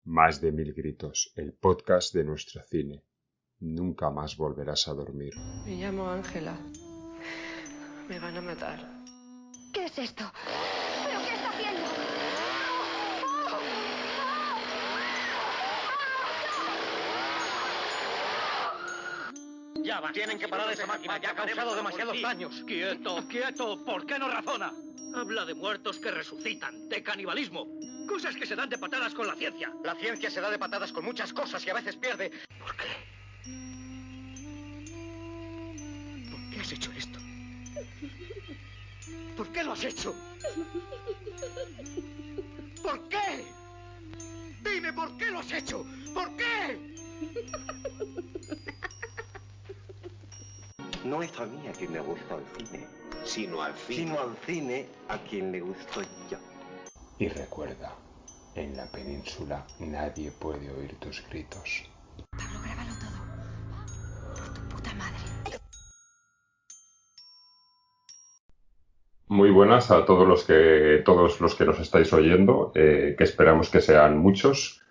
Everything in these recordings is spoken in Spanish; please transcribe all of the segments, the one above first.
Más de mil gritos, el podcast de nuestro cine. Nunca más volverás a dormir. Me llamo Ángela. Me van a matar. ¿Qué es esto? ¿Pero qué está haciendo? Ya va, tienen que parar esa máquina, ya ha causado demasiados daños. ¡Quieto, quieto! ¿Por qué no razona? Habla de muertos que resucitan, de canibalismo. Cosas que se dan de patadas con la ciencia. La ciencia se da de patadas con muchas cosas y a veces pierde. ¿Por qué? ¿Por qué has hecho esto? ¿Por qué lo has hecho? ¿Por qué? Dime por qué lo has hecho. ¿Por qué? No es a mí a quien le gusta el cine, sino al cine a quien le gusto yo. Y recuerda, en la península nadie puede oír tus gritos. Pablo, grábalo todo. Por tu puta madre. Muy buenas a todos los que nos estáis oyendo, que esperamos que sean muchos.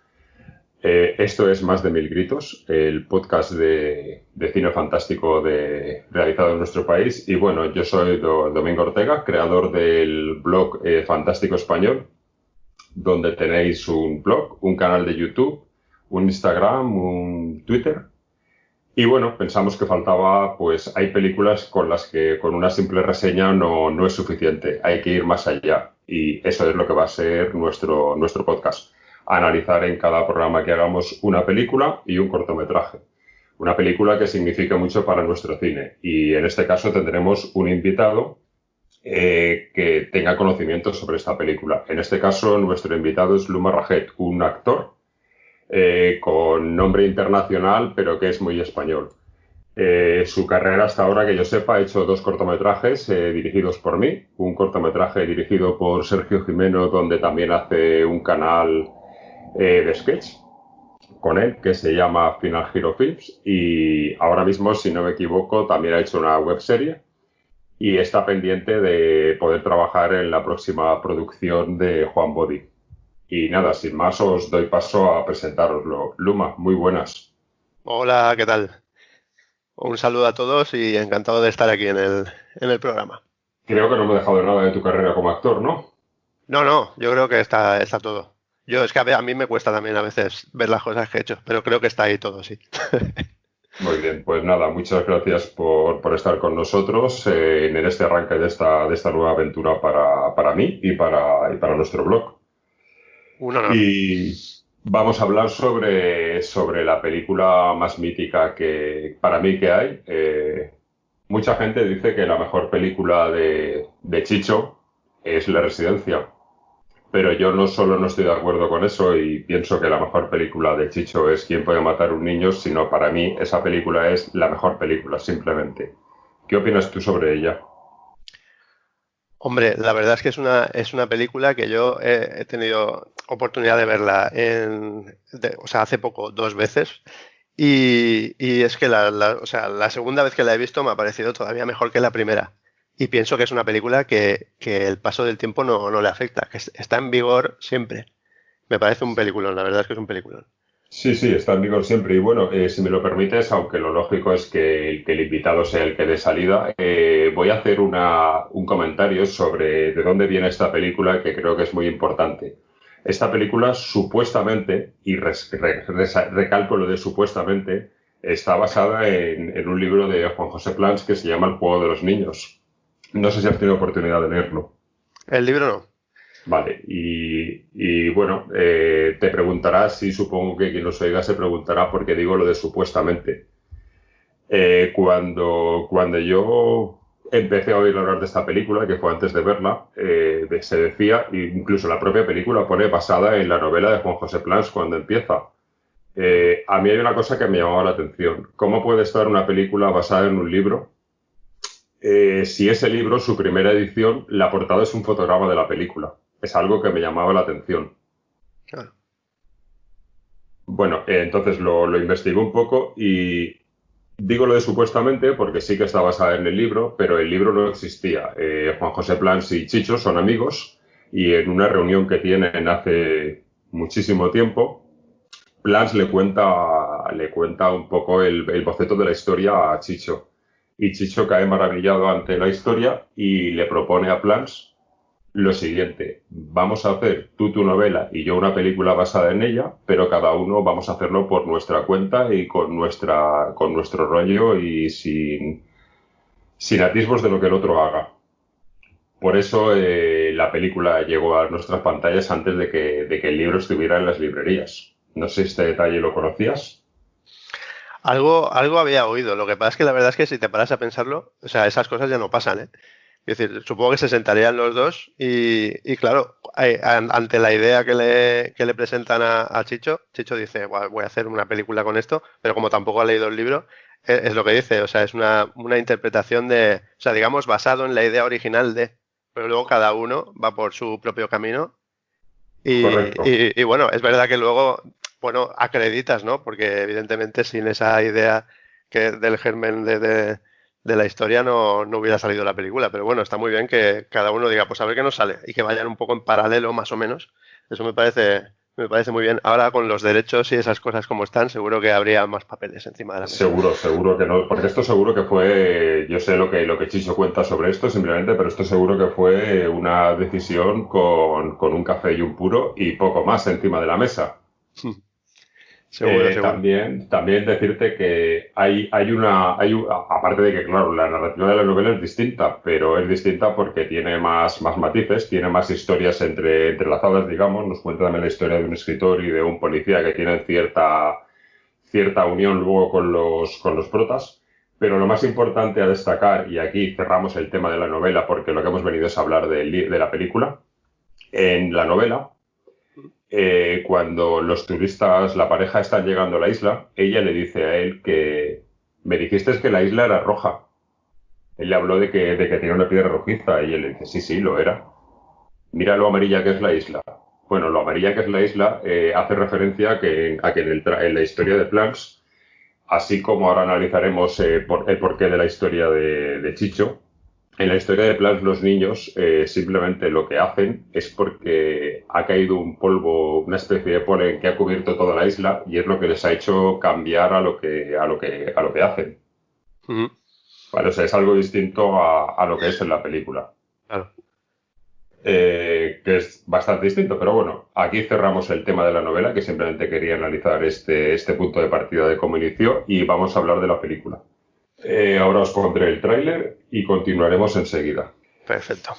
Esto es Más de mil gritos, el podcast de cine fantástico realizado en nuestro país. Y bueno, yo soy Domingo Ortega, creador del blog Fantástico Español, donde tenéis un blog, un canal de YouTube, un Instagram, un Twitter. Y bueno, pensamos que faltaba, pues hay películas con las que con una simple reseña no es suficiente, hay que ir más allá. Y eso es lo que va a ser nuestro podcast. Analizar en cada programa que hagamos una película y un cortometraje. Una película que significa mucho para nuestro cine. Y en este caso tendremos un invitado que tenga conocimiento sobre esta película. En este caso, nuestro invitado es Luma Raget, un actor con nombre internacional, pero que es muy español. Su carrera hasta ahora, que yo sepa, ha hecho 2 cortometrajes dirigidos por mí. Un cortometraje dirigido por Sergio Jimeno, donde también hace un canal de sketch con él, que se llama Final Hero Films. Y ahora mismo, si no me equivoco, también ha hecho una webserie. Y está pendiente de poder trabajar en la próxima producción de Juan Body. Y nada, sin más, os doy paso a presentároslo. Luma, muy buenas. Hola, ¿qué tal? Un saludo a todos y encantado de estar aquí en el programa. Creo que no me he dejado nada de tu carrera como actor, ¿no? No, yo creo que está todo. Es que a mí me cuesta también a veces ver las cosas que he hecho, pero creo que está ahí todo, sí. Muy bien, pues nada, muchas gracias por estar con nosotros en este arranque de esta nueva aventura para mí y para nuestro blog. Un honor. Y vamos a hablar sobre la película más mítica que para mí que hay. Mucha gente dice que la mejor película de Chicho es La Residencia. Pero yo no solo no estoy de acuerdo con eso y pienso que la mejor película de Chicho es Quién puede matar a un niño, sino para mí esa película es la mejor película, simplemente. ¿Qué opinas tú sobre ella? Hombre, la verdad es que es una película que yo he tenido oportunidad de verla hace poco 2 veces y es que la segunda vez que la he visto me ha parecido todavía mejor que la primera. Y pienso que es una película que el paso del tiempo no le afecta, que está en vigor siempre. Me parece un peliculón, la verdad es que es un peliculón. Sí, está en vigor siempre. Y bueno, si me lo permites, aunque lo lógico es que el invitado sea el que dé salida, voy a hacer un comentario sobre de dónde viene esta película, que creo que es muy importante. Esta película supuestamente, y recalco lo de supuestamente, está basada en un libro de Juan José Plans que se llama El juego de los niños. No sé si has tenido oportunidad de leerlo. El libro no. Vale, y bueno, te preguntarás, y supongo que quien nos oiga se preguntará por qué digo lo de supuestamente. Cuando yo empecé a oír hablar de esta película, que fue antes de verla, se decía, incluso la propia película pone basada en la novela de Juan José Plans cuando empieza. A mí hay una cosa que me llamaba la atención. ¿Cómo puede estar una película basada en un libro? Si ese libro, su primera edición, la portada es un fotograma de la película. Es algo que me llamaba la atención. Claro. Bueno, entonces lo investigué un poco y digo lo de supuestamente porque sí que está basada en el libro, pero el libro no existía. Juan José Plans y Chicho son amigos y en una reunión que tienen hace muchísimo tiempo, Plans le cuenta un poco el boceto de la historia a Chicho. Y Chicho cae maravillado ante la historia y le propone a Plans lo siguiente: vamos a hacer tú tu novela y yo una película basada en ella, pero cada uno vamos a hacerlo por nuestra cuenta y con nuestro rollo y sin atisbos de lo que el otro haga. Por eso la película llegó a nuestras pantallas antes de que el libro estuviera en las librerías. No sé si este detalle lo conocías. Algo había oído. Lo que pasa es que la verdad es que si te paras a pensarlo, o sea, esas cosas ya no pasan, ¿eh? Es decir, supongo que se sentarían los dos y claro, ante la idea que le presentan a Chicho, Chicho dice, "Buah, voy a hacer una película con esto", pero como tampoco ha leído el libro, es lo que dice, o sea, es una interpretación o sea, digamos, basado en la idea original pero luego cada uno va por su propio camino Correcto. y bueno, es verdad que luego, bueno, acreditas, ¿no? Porque evidentemente sin esa idea del germen de la historia no hubiera salido la película. Pero bueno, está muy bien que cada uno diga, pues a ver qué nos sale y que vayan un poco en paralelo, más o menos. Eso me parece muy bien. Ahora con los derechos y esas cosas como están, seguro que habría más papeles encima de la mesa. Seguro que no, porque esto seguro que fue, yo sé lo que Chicho cuenta sobre esto simplemente, pero esto seguro que fue una decisión con un café y un puro y poco más encima de la mesa. Seguro. También decirte que aparte de que, claro, la narrativa de la novela es distinta, pero es distinta porque tiene más matices, tiene más historias entrelazadas, digamos. Nos cuenta también la historia de un escritor y de un policía que tienen cierta unión luego con los protas. Pero lo más importante a destacar, y aquí cerramos el tema de la novela porque lo que hemos venido es hablar de la película, en la novela, cuando los turistas, la pareja, están llegando a la isla, ella le dice a él que me dijiste que la isla era roja. Él le habló de que tenía una piedra rojiza y él le dice, sí, sí, lo era. Mira lo amarilla que es la isla. Bueno, lo amarilla que es la isla hace referencia a que en la historia de Plans, así como ahora analizaremos el porqué de la historia de Chicho, en la historia de Plans los niños simplemente lo que hacen es porque ha caído un polvo, una especie de polen que ha cubierto toda la isla y es lo que les ha hecho cambiar a lo que hacen. Uh-huh. Vale, o sea, es algo distinto a lo que es en la película. Claro. Que es bastante distinto, pero bueno, aquí cerramos el tema de la novela, que simplemente quería analizar este punto de partida de cómo inició y vamos a hablar de la película. Ahora os pondré el tráiler y continuaremos enseguida. Perfecto.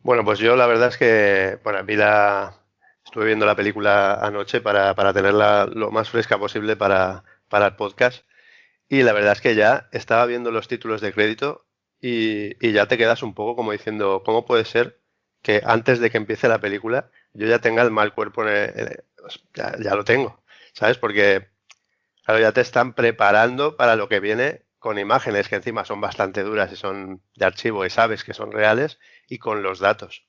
Bueno, pues yo la verdad es que, bueno, estuve viendo la película anoche para tenerla lo más fresca posible para el podcast y la verdad es que ya estaba viendo los títulos de crédito y ya te quedas un poco como diciendo, ¿cómo puede ser que antes de que empiece la película yo ya tenga el mal cuerpo ya lo tengo, ¿sabes? Porque, claro, ya te están preparando para lo que viene con imágenes que encima son bastante duras y son de archivo y sabes que son reales y con los datos.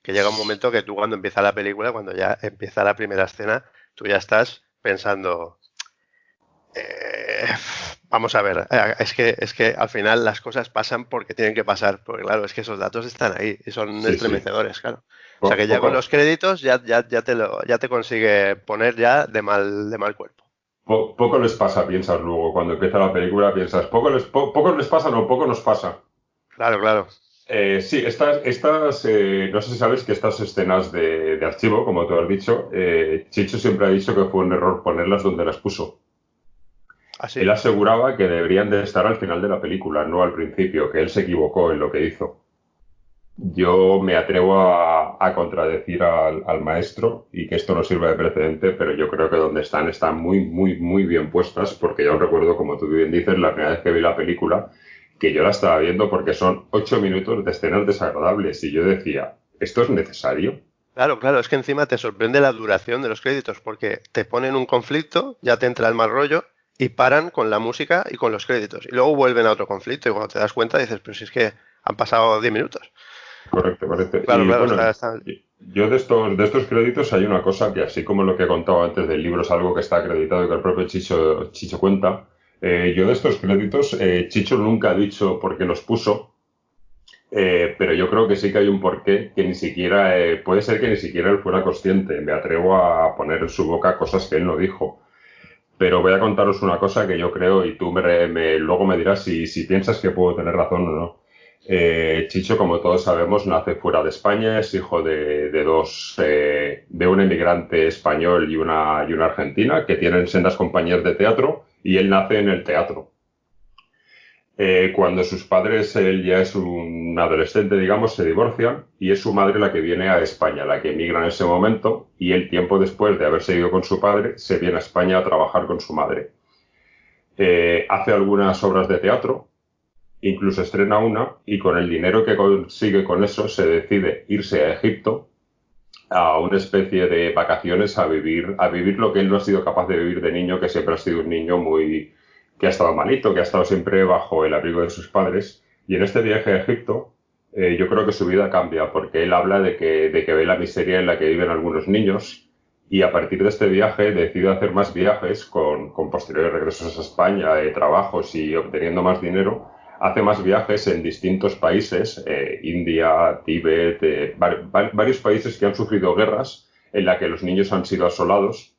Que llega un momento que tú cuando empieza la película, cuando ya empieza la primera escena, tú ya estás pensando, vamos a ver, es que al final las cosas pasan porque tienen que pasar, porque claro, es que esos datos están ahí y son estremecedores, claro. O sea que ya con los créditos ya te consigue poner ya de mal cuerpo. Poco les pasa, piensas luego. Cuando empieza la película piensas, poco les pasa, no, poco nos pasa. Claro. Sí, no sé si sabes que estas escenas de archivo, como tú has dicho, Chicho siempre ha dicho que fue un error ponerlas donde las puso. ¿Ah, sí? Él aseguraba que deberían de estar al final de la película, no al principio, que él se equivocó en lo que hizo. Yo me atrevo a contradecir al maestro y que esto no sirva de precedente, pero yo creo que donde están muy, muy, muy bien puestas, porque yo recuerdo, como tú bien dices, la primera vez que vi la película, que yo la estaba viendo porque son 8 minutos de escenas desagradables y yo decía, ¿esto es necesario? Claro, es que encima te sorprende la duración de los créditos porque te ponen un conflicto, ya te entra el mal rollo y paran con la música y con los créditos y luego vuelven a otro conflicto y cuando te das cuenta dices, pero si es que han pasado 10 minutos. Correcto. Claro, Y bueno, está... yo de estos créditos hay una cosa que, así como lo que he contado antes del libro, es algo que está acreditado y que el propio Chicho cuenta. Yo de estos créditos, Chicho nunca ha dicho por qué los puso, pero yo creo que sí que hay un porqué que ni siquiera, puede ser que ni siquiera él fuera consciente. Me atrevo a poner en su boca cosas que él no dijo. Pero voy a contaros una cosa que yo creo y tú luego me dirás si piensas que puedo tener razón o no. Chicho, como todos sabemos, nace fuera de España, es hijo de un emigrante español y una argentina que tienen sendas compañías de teatro y él nace en el teatro. Cuando sus padres, él ya es un adolescente, digamos, se divorcian y es su madre la que viene a España, la que emigra en ese momento y él tiempo después de haber seguido con su padre se viene a España a trabajar con su madre. Hace algunas obras de teatro. Incluso estrena una y con el dinero que consigue con eso se decide irse a Egipto a una especie de vacaciones a vivir lo que él no ha sido capaz de vivir de niño, que siempre ha sido un niño que ha estado malito, que ha estado siempre bajo el abrigo de sus padres. Y en este viaje a Egipto yo creo que su vida cambia porque él habla de que ve la miseria en la que viven algunos niños y a partir de este viaje decide hacer más viajes con posteriores regresos a España, trabajos y obteniendo más dinero. Hace más viajes en distintos países, India, Tíbet, varios países que han sufrido guerras en la que los niños han sido asolados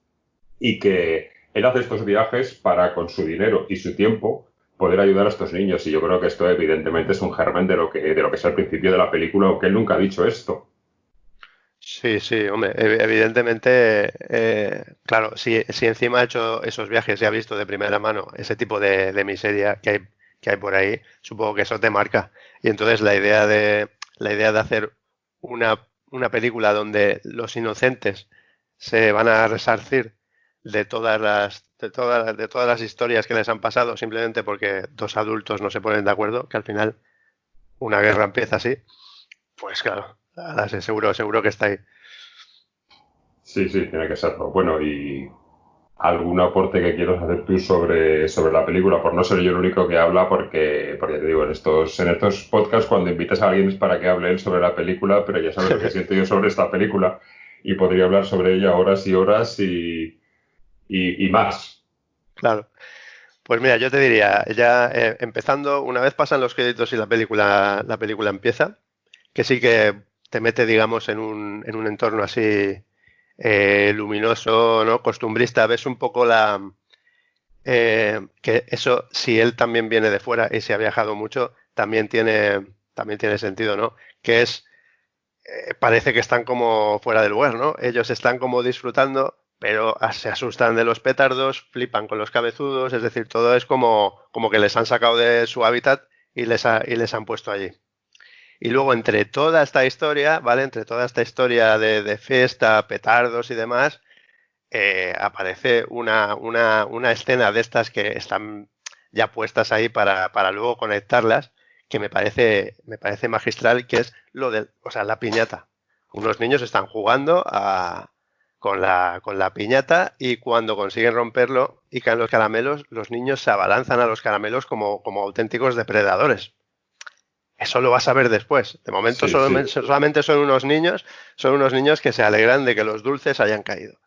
y que él hace estos viajes para, con su dinero y su tiempo, poder ayudar a estos niños. Y yo creo que esto evidentemente es un germen de lo que es al principio de la película, aunque él nunca ha dicho esto. Sí, hombre, evidentemente, claro, si encima ha hecho esos viajes y ha visto de primera mano ese tipo de miseria que hay por ahí, supongo que eso te marca. Y entonces la idea de hacer una película donde los inocentes se van a resarcir de todas las historias que les han pasado simplemente porque dos adultos no se ponen de acuerdo, que al final una guerra empieza así, pues claro, seguro que está ahí. Sí, tiene que serlo. Bueno, y algún aporte que quieras hacer tú sobre la película, por no ser yo el único que habla, porque te digo, en estos podcasts cuando invitas a alguien es para que hable él sobre la película, pero ya sabes lo que siento yo sobre esta película y podría hablar sobre ella horas y horas y más. Claro. Pues mira, yo te diría, ya empezando, una vez pasan los créditos y la película empieza, que sí que te mete, digamos, en un entorno así luminoso, ¿no? Costumbrista, ves un poco que eso, si él también viene de fuera y se ha viajado mucho, también tiene sentido, ¿no? Que es, parece que están como fuera del lugar, ¿no? Ellos están como disfrutando, pero se asustan de los petardos, flipan con los cabezudos, es decir, todo es como que les han sacado de su hábitat y les han puesto allí. Y luego entre toda esta historia, ¿vale? Entre toda esta historia de fiesta, petardos y demás, aparece una escena de estas que están ya puestas ahí para luego conectarlas, que me parece magistral, que es la piñata. Unos niños están jugando con la piñata y cuando consiguen romperlo y caen los caramelos, los niños se abalanzan a los caramelos como auténticos depredadores. eso lo vas a ver después. De momento Sí, solamente son unos niños que se alegran de que los dulces hayan caído.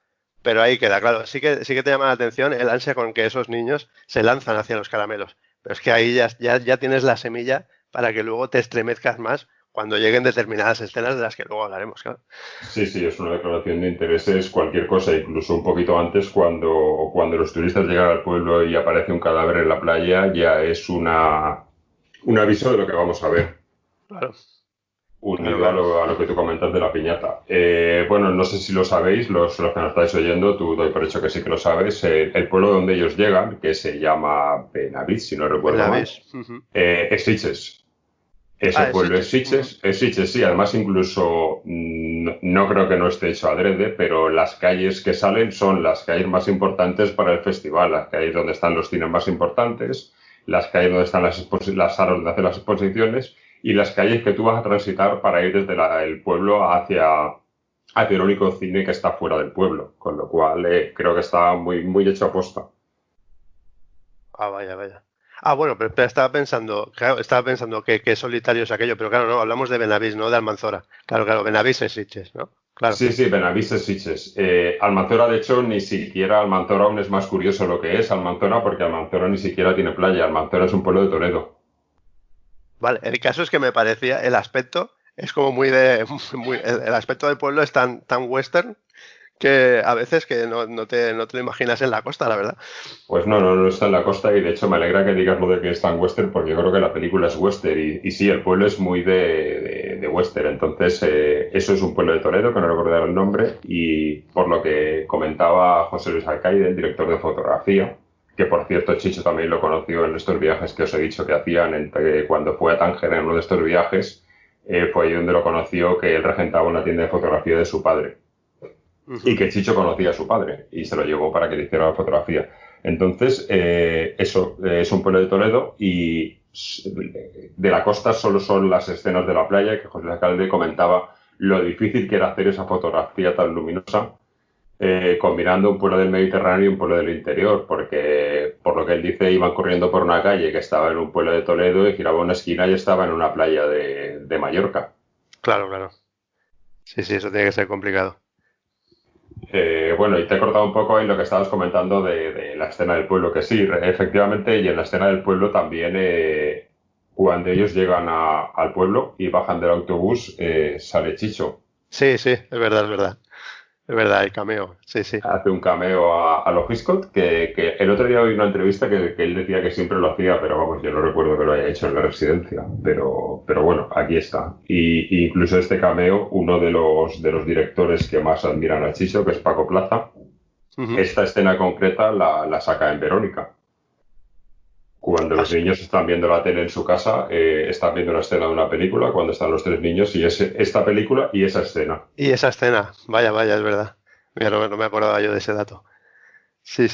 Pero ahí queda, claro, sí que te llama la atención el ansia con que esos niños se lanzan hacia los caramelos. Pero es que ahí ya tienes la semilla para que luego te estremezcas más cuando lleguen determinadas escenas de las que luego hablaremos, claro. sí, es una declaración de intereses, cualquier cosa, incluso un poquito antes, cuando los turistas llegan al pueblo y aparece un cadáver en la playa, ya es un aviso de lo que vamos a ver. Claro. Unido Claro. a lo que tú comentas de la piñata. Bueno, no sé si lo sabéis, los que nos estáis oyendo, tú doy por hecho que sí que lo sabes. El pueblo donde ellos llegan, que se llama Benavís, si no recuerdo mal, es Sitges. Ese pueblo es Sitges, sí. Además, incluso no creo que no esté hecho adrede, pero las calles que salen son las calles más importantes para el festival, las calles donde están los cines más importantes, las calles donde están las salas donde hacen las exposiciones y las calles que tú vas a transitar para ir desde el pueblo hacia el único cine que está fuera del pueblo, con lo cual creo que está muy, muy hecho a posta. Ah, vaya. Ah, bueno, pero estaba pensando que solitario es aquello, pero claro, no, hablamos de Benavís, no de Almanzora. Claro, Benavís es Sitges, ¿no? Claro. Sí, Benavís es Sitges. Almanzora, de hecho, ni siquiera Almanzora aún es más curioso lo que es Almanzora, porque Almanzora ni siquiera tiene playa. Almanzora es un pueblo de Toledo. Vale, el caso es que me parecía, el aspecto es como el aspecto del pueblo es tan western que a veces que no te lo imaginas en la costa, la verdad. Pues no está en la costa y de hecho me alegra que digas lo de que es tan western porque yo creo que la película es western y sí, el pueblo es muy de western. Entonces, eso es un pueblo de Toledo, que no recuerdo el nombre, y por lo que comentaba José Luis Alcaide, el director de fotografía, que por cierto Chicho también lo conoció en estos viajes que os he dicho que hacían cuando fue a Tánger en uno de estos viajes, fue ahí donde lo conoció, que él regentaba una tienda de fotografía de su padre. Y que Chicho conocía a su padre y se lo llevó para que le hiciera la fotografía. Entonces, eso es un pueblo de Toledo y de la costa solo son las escenas de la playa, que José Luis Alcalde comentaba lo difícil que era hacer esa fotografía tan luminosa, combinando un pueblo del Mediterráneo y un pueblo del interior, porque por lo que él dice iban corriendo por una calle que estaba en un pueblo de Toledo y giraba una esquina y estaba en una playa de Mallorca. Claro. Sí, eso tiene que ser complicado. Bueno, y te he cortado un poco en lo que estabas comentando de la escena del pueblo, que sí, efectivamente, y en la escena del pueblo también, cuando ellos llegan al pueblo y bajan del autobús, sale Chicho. Sí, es verdad. Es verdad, el cameo, sí. Hace un cameo a los Hitchcock, que el otro día oí una entrevista que él decía que siempre lo hacía, pero vamos, yo no recuerdo que lo haya hecho en la residencia, pero bueno, aquí está. Y incluso este cameo, uno de los directores que más admiran a Chicho, que es Paco Plaza, esta escena concreta la saca en Verónica. Cuando los niños están viendo la tele en su casa, están viendo una escena de una película, cuando están los tres niños, y es esta película y esa escena. Y esa escena, vaya, es verdad. Mira, no me acordaba yo de ese dato. Sí.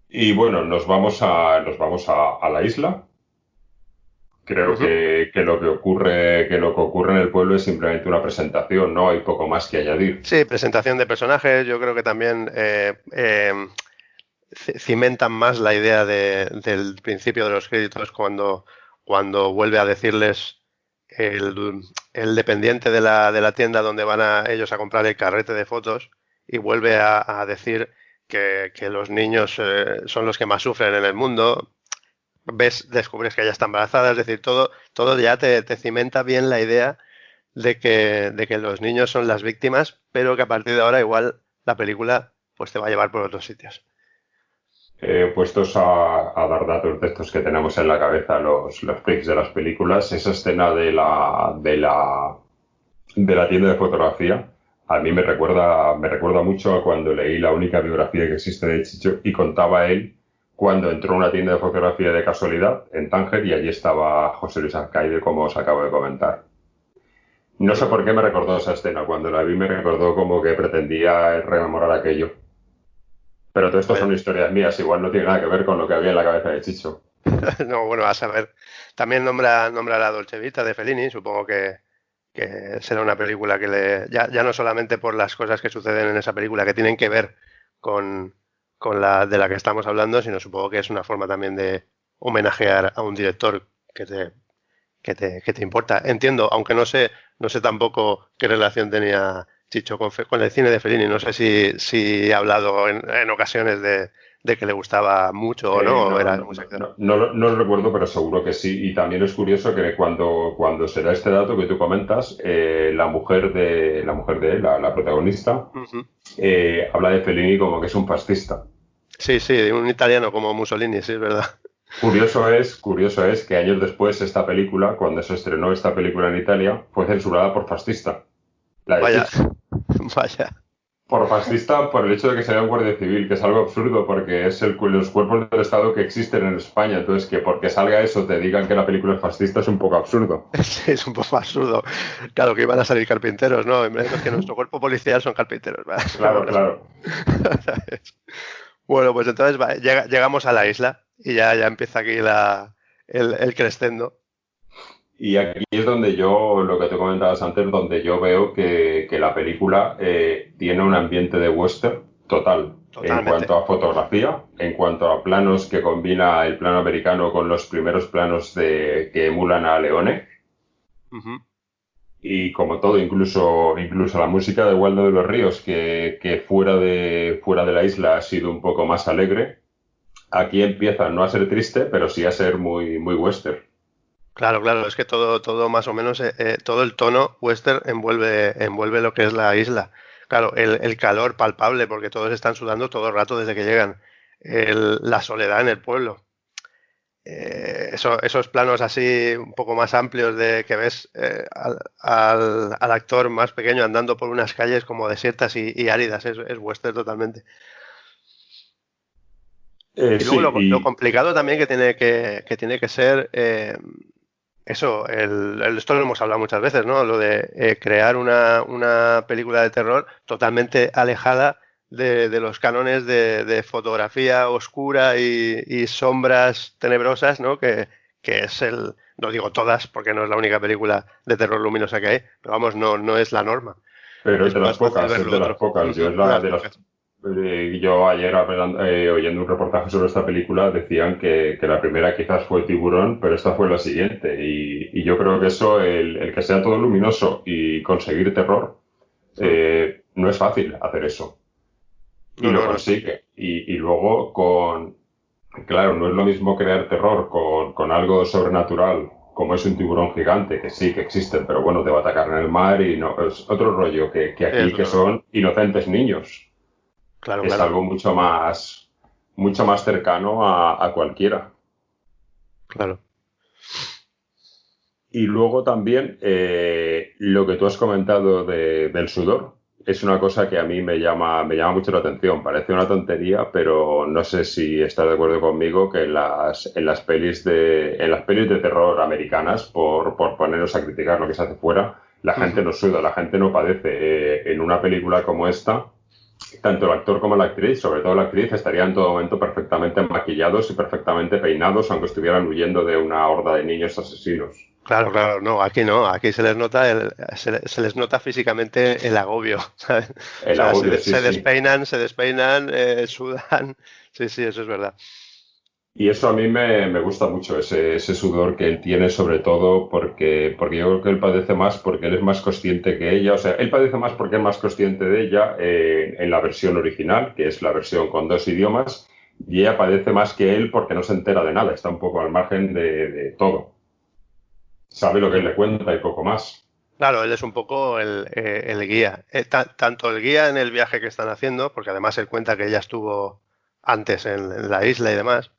Y bueno, nos vamos a la isla. Creo que lo que ocurre en el pueblo es simplemente una presentación, no hay poco más que añadir. Sí, presentación de personajes. Yo creo que también cimentan más la idea del principio de los créditos cuando vuelve a decirles el dependiente de la tienda donde van ellos a comprar el carrete de fotos y vuelve a decir que los niños son los que más sufren en el mundo. Descubres que ella está embarazada, es decir, todo ya te cimenta bien la idea de que los niños son las víctimas, pero que a partir de ahora igual la película pues te va a llevar por otros sitios. Puestos a dar datos de estos que tenemos en la cabeza, los freaks de las películas, esa escena de la tienda de fotografía, a mí me recuerda mucho a cuando leí la única biografía que existe de Chicho y contaba él cuando entró a una tienda de fotografía de casualidad en Tánger y allí estaba José Luis Alcaide, como os acabo de comentar. No sé por qué me recordó esa escena, cuando la vi me recordó como que pretendía rememorar aquello. Pero todo esto son historias mías, igual no tiene nada que ver con lo que había en la cabeza de Chicho. No, bueno, a saber. También nombra la Dolce Vita de Fellini, supongo que será una película que ya no solamente por las cosas que suceden en esa película que tienen que ver con la de la que estamos hablando, sino supongo que es una forma también de homenajear a un director que que te importa. Entiendo, aunque no sé tampoco qué relación tenía Chicho con el cine de Fellini. No sé si ha hablado en ocasiones de que le gustaba mucho o no, o era como sector. No lo recuerdo, pero seguro que sí. Y también es curioso que cuando se da este dato que tú comentas, la mujer de él, la protagonista, Ujú. habla de Fellini como que es un fascista. Sí, un italiano como Mussolini, sí, es verdad. Curioso es que años después esta película, cuando se estrenó esta película en Italia, fue censurada por fascista. La de Vaya, Chicho. vaya. Por fascista, por el hecho de que sea un guardia civil, que es algo absurdo, porque es los cuerpos del Estado que existen en España. Entonces, que porque salga eso te digan que la película es fascista es un poco absurdo. Sí, es un poco absurdo. Claro que iban a salir carpinteros, ¿no? En vez de que nuestro cuerpo policial son carpinteros. ¿Vale? Claro, claro. ¿Sabes? Bueno, pues entonces llegamos a la isla y ya empieza aquí el crescendo. Y aquí es donde lo que te comentabas antes, donde yo veo que la película tiene un ambiente de western total. En Totalmente. cuanto a fotografía, en cuanto a planos que combina el plano americano con los primeros planos que emulan a Leone. Ujú. Y como todo, incluso la música de Waldo de los Ríos, que fuera de la isla ha sido un poco más alegre, aquí empieza no a ser triste, pero sí a ser muy, muy western. Claro, es que todo más o menos, todo el tono western envuelve lo que es la isla. Claro, el calor palpable, porque todos están sudando todo el rato desde que llegan. La soledad en el pueblo. Esos planos así un poco más amplios de que ves al actor más pequeño andando por unas calles como desiertas y áridas, es western totalmente. Y luego Sí, lo complicado también que tiene que ser eso, esto lo hemos hablado muchas veces, ¿no? Lo de crear una película de terror totalmente alejada de los cánones de fotografía oscura y sombras tenebrosas, ¿no? Que es no digo todas, porque no es la única película de terror luminosa que hay, pero vamos, no es la norma. pero es Es de las más fácil pocas, ver es lo de las otro. pocas. Yo Ujú, es de la las de las. pocas. Yo ayer oyendo un reportaje sobre esta película decían que la primera quizás fue Tiburón, pero esta fue la siguiente. Y yo creo que eso, el que sea todo luminoso y conseguir terror, Mm. no es fácil hacer eso. Y lo No es fácil. consigue. Y luego claro, no es lo mismo crear terror con algo sobrenatural, como es un tiburón gigante, que sí, que existen, pero bueno, te va a atacar en el mar y no, es otro rollo que Sí, aquí, eso que es verdad. son inocentes niños. Es Claro, algo mucho más cercano a cualquiera. claro. Y luego también lo que tú has comentado del sudor es una cosa que a mí me llama mucho la atención. Parece una tontería, pero no sé si estás de acuerdo conmigo que en las pelis de terror americanas, por ponernos a criticar lo que se hace fuera, la gente Ujú. no suda, la gente no padece. En una película como esta, tanto el actor como la actriz, sobre todo la actriz, estarían en todo momento perfectamente maquillados y perfectamente peinados, aunque estuvieran huyendo de una horda de niños asesinos. Claro, no, aquí se les nota se les nota físicamente el agobio, ¿sabes? O El sea, agobio, sí, sí. se despeinan, sudan, sí, eso es verdad. Y eso a mí me gusta mucho, ese sudor que él tiene, sobre todo porque yo creo que él padece más porque él es más consciente que ella. O sea, él padece más porque es más consciente de ella en la versión original, que es la versión con dos idiomas, y ella padece más que él porque no se entera de nada, está un poco al margen de todo. Sabe lo que él le cuenta y poco más. Claro, él es un poco el guía. Tanto el guía en el viaje que están haciendo, porque además él cuenta que ella estuvo antes en la isla y demás,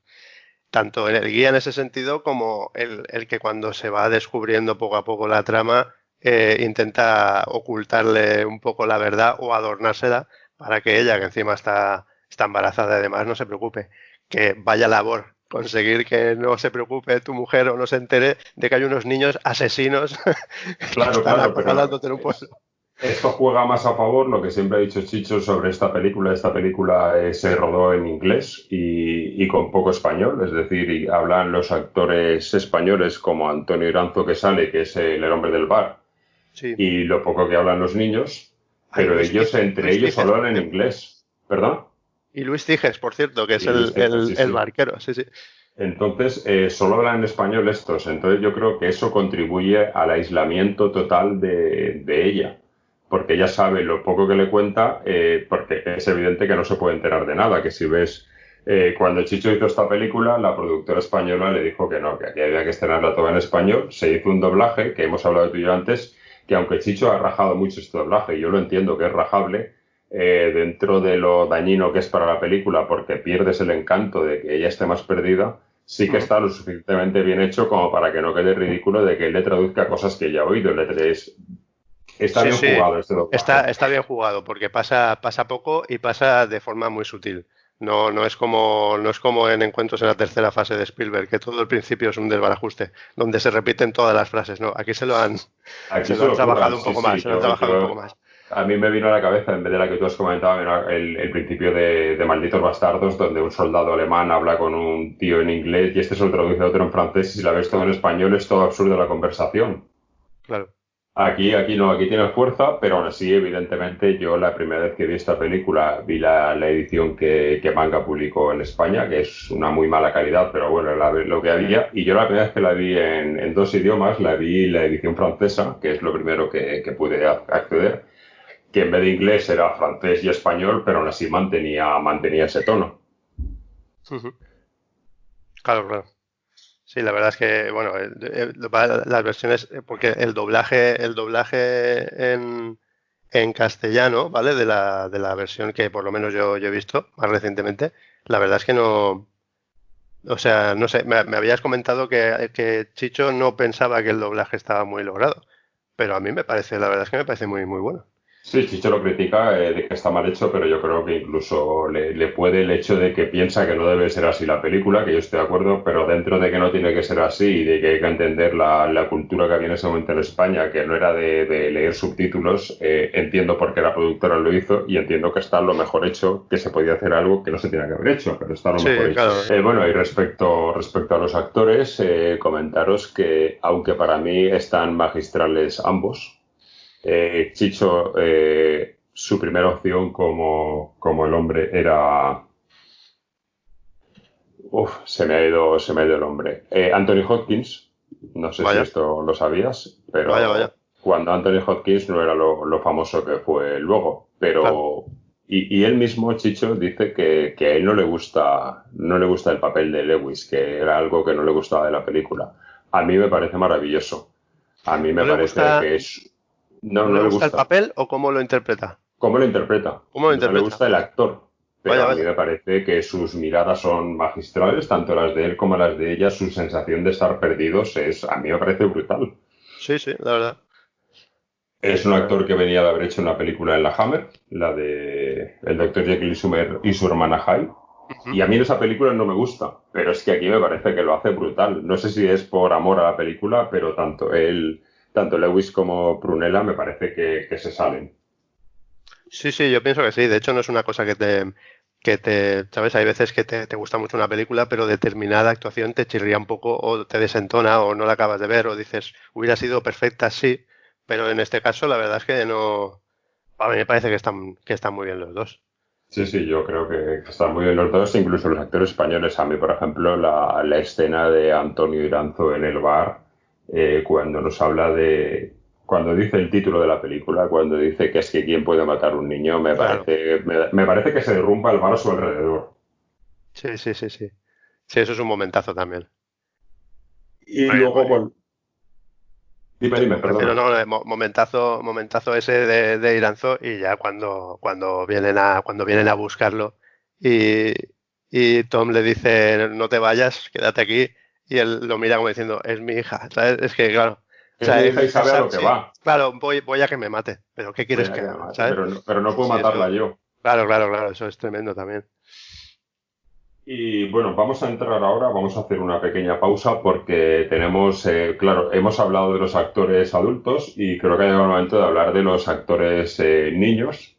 tanto el guía en ese sentido como el que cuando se va descubriendo poco a poco la trama intenta ocultarle un poco la verdad o adornársela para que ella, que encima está embarazada y demás, no se preocupe. Que vaya labor conseguir que no se preocupe tu mujer o no se entere de que hay unos niños asesinos que Claro, están claro, pero acorralándote en un pueblo. esto juega más a favor lo que siempre ha dicho Chicho sobre esta película. Esta película se rodó en inglés y con poco español, es decir, y hablan los actores españoles como Antonio Iranzo que sale, que es el hombre del bar, Sí. y lo poco que hablan los niños, Hay pero ellos entre Luis ellos Tijes, por hablan en cierto. inglés. ¿Perdón? Y Luis Tijes, por cierto, que es Y Luis Cierto, sí, el sí. barquero, sí. Entonces, solo hablan en español estos. Entonces, yo creo que eso contribuye al aislamiento total de ella. Porque ella sabe lo poco que le cuenta, porque es evidente que no se puede enterar de nada. Que si ves, cuando Chicho hizo esta película, la productora española le dijo que no, que aquí había que estrenarla toda en español. Se hizo un doblaje, que hemos hablado tú y yo antes, que aunque Chicho ha rajado mucho este doblaje, y yo lo entiendo que es rajable, dentro de lo dañino que es para la película, porque pierdes el encanto de que ella esté más perdida, sí que está lo suficientemente bien hecho como para que no quede ridículo de que él le traduzca cosas que ella ha oído. Está Sí, bien sí, jugado este doblaje. está bien jugado porque pasa poco y pasa de forma muy sutil. No es como en Encuentros en la tercera fase de Spielberg, que todo el principio es un desbarajuste, donde se repiten todas las frases. No, aquí Aquí se se lo han lo trabajado curran, un sí, poco sí. más, se lo han trabajado un poco más. A mí me vino a la cabeza, en vez de la que tú has comentado, el principio de Malditos Bastardos, donde un soldado alemán habla con un tío en inglés y este se lo traduce a otro en francés, y si la ves todo en español es todo absurdo la conversación. Claro. Aquí no, aquí tiene fuerza, pero aún así, evidentemente, yo la primera vez que vi esta película vi la edición que Manga publicó en España, que es una muy mala calidad, pero bueno, lo que había. Y yo la primera vez que la vi en dos idiomas, la vi la edición francesa, que es lo primero que pude acceder, que en vez de inglés era francés y español, pero aún así mantenía ese tono. Ujú. Claro, claro. Sí, la verdad es que, bueno, las versiones, porque el doblaje en castellano, ¿vale? De la versión que por lo menos yo he visto más recientemente, la verdad es que no, o sea, no sé, me habías comentado que Chicho no pensaba que el doblaje estaba muy logrado, pero a mí la verdad es que me parece muy, muy bueno. Sí, Chicho lo critica de que está mal hecho, pero yo creo que incluso le puede el hecho de que piensa que no debe ser así la película, que yo estoy de acuerdo, pero dentro de que no tiene que ser así y de que hay que entender la cultura que había en ese momento en España, que no era de leer subtítulos, entiendo por qué la productora lo hizo y entiendo que está lo mejor hecho, que se podía hacer algo que no se tenía que haber hecho, pero está lo Sí, mejor hecho. claro. Bueno, y respecto a los actores, comentaros que aunque para mí están magistrales ambos, Chicho, su primera opción como el hombre era... se me ha ido el nombre. Anthony Hopkins, no sé si Vaya, esto lo sabías, vaya, vaya. pero cuando Anthony Hopkins no era lo famoso que fue luego, Claro. pero... Y él mismo, Chicho, dice que a él no le gusta el papel de Lewis, que era algo que no le gustaba de la película. A mí me parece maravilloso. A mí me ¿No le parece gusta, que es... No, no no le le gusta el gusta. papel o cómo lo interpreta? ¿Cómo lo interpreta? ¿Cómo lo No le interpreta? gusta el actor, pero Vaya, a mí vaya. me parece que sus miradas son magistrales, tanto las de él como las de ella. Su sensación de estar perdidos a mí me parece brutal. Sí, sí, la verdad. Es un actor que venía de haber hecho una película en la Hammer, la de el Dr. Jekyll y su hermana Hyde. Ujú. Y a mí esa película no me gusta, pero es que aquí me parece que lo hace brutal. No sé si es por amor a la película, pero tanto Lewis como Prunella me parece que se salen. Sí, sí, yo pienso que sí. De hecho, no es una cosa ¿sabes? Hay veces que te gusta mucho una película, pero determinada actuación te chirría un poco o te desentona o no la acabas de ver o dices, hubiera sido perfecta, sí, pero en este caso la verdad es que no. A mí me parece que están muy bien los dos. Sí, sí, yo creo que están muy bien los dos, incluso los actores españoles. A mí, por ejemplo, la escena de Antonio Iranzo en el bar, cuando nos habla cuando dice el título de la película, cuando dice que es que quién puede matar a un niño, Claro. me parece que se derrumba el bar a su alrededor. Sí, sí, sí, sí. Sí, eso es un momentazo también. Y Oye, luego, bueno, dime, Me refiero, perdona. no, momentazo ese de Iranzo y ya cuando vienen a buscarlo y, y Tom le dice no te vayas, quédate aquí y él lo mira como diciendo es mi hija, ¿sabes? Es que claro, o Es mi sea, hija y sabe a lo que sí, va. claro, voy a que me mate, pero ¿qué Voy quieres a que que me haga? mate, ¿Sabes? pero no puedo Sí, matarla eso, yo. claro, eso es tremendo también. Y bueno, vamos a entrar ahora, vamos a hacer una pequeña pausa porque tenemos, claro, hemos hablado de los actores adultos y creo que ha llegado el momento de hablar de los actores niños,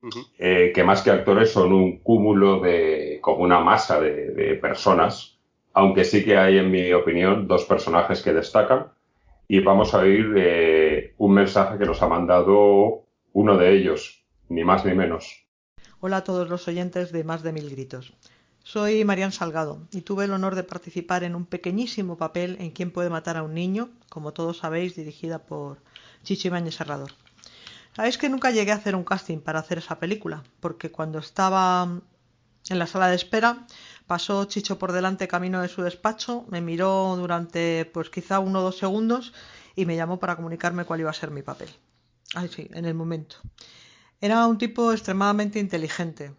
Ujú. que más que actores son un cúmulo como una masa de personas, aunque sí que hay, en mi opinión, dos personajes que destacan y vamos a oír un mensaje que nos ha mandado uno de ellos, ni más ni menos. Hola a todos los oyentes de Más de Mil Gritos. Soy Marian Salgado y tuve el honor de participar en un pequeñísimo papel en Quién puede matar a un niño, como todos sabéis, dirigida por Chicho Ibáñez Serrador. Sabéis que nunca llegué a hacer un casting para hacer esa película, porque cuando estaba en la sala de espera pasó Chicho por delante camino de su despacho, me miró durante pues quizá 1 o 2 segundos y me llamó para comunicarme cuál iba a ser mi papel. Ay, sí, en el momento. Era un tipo extremadamente inteligente.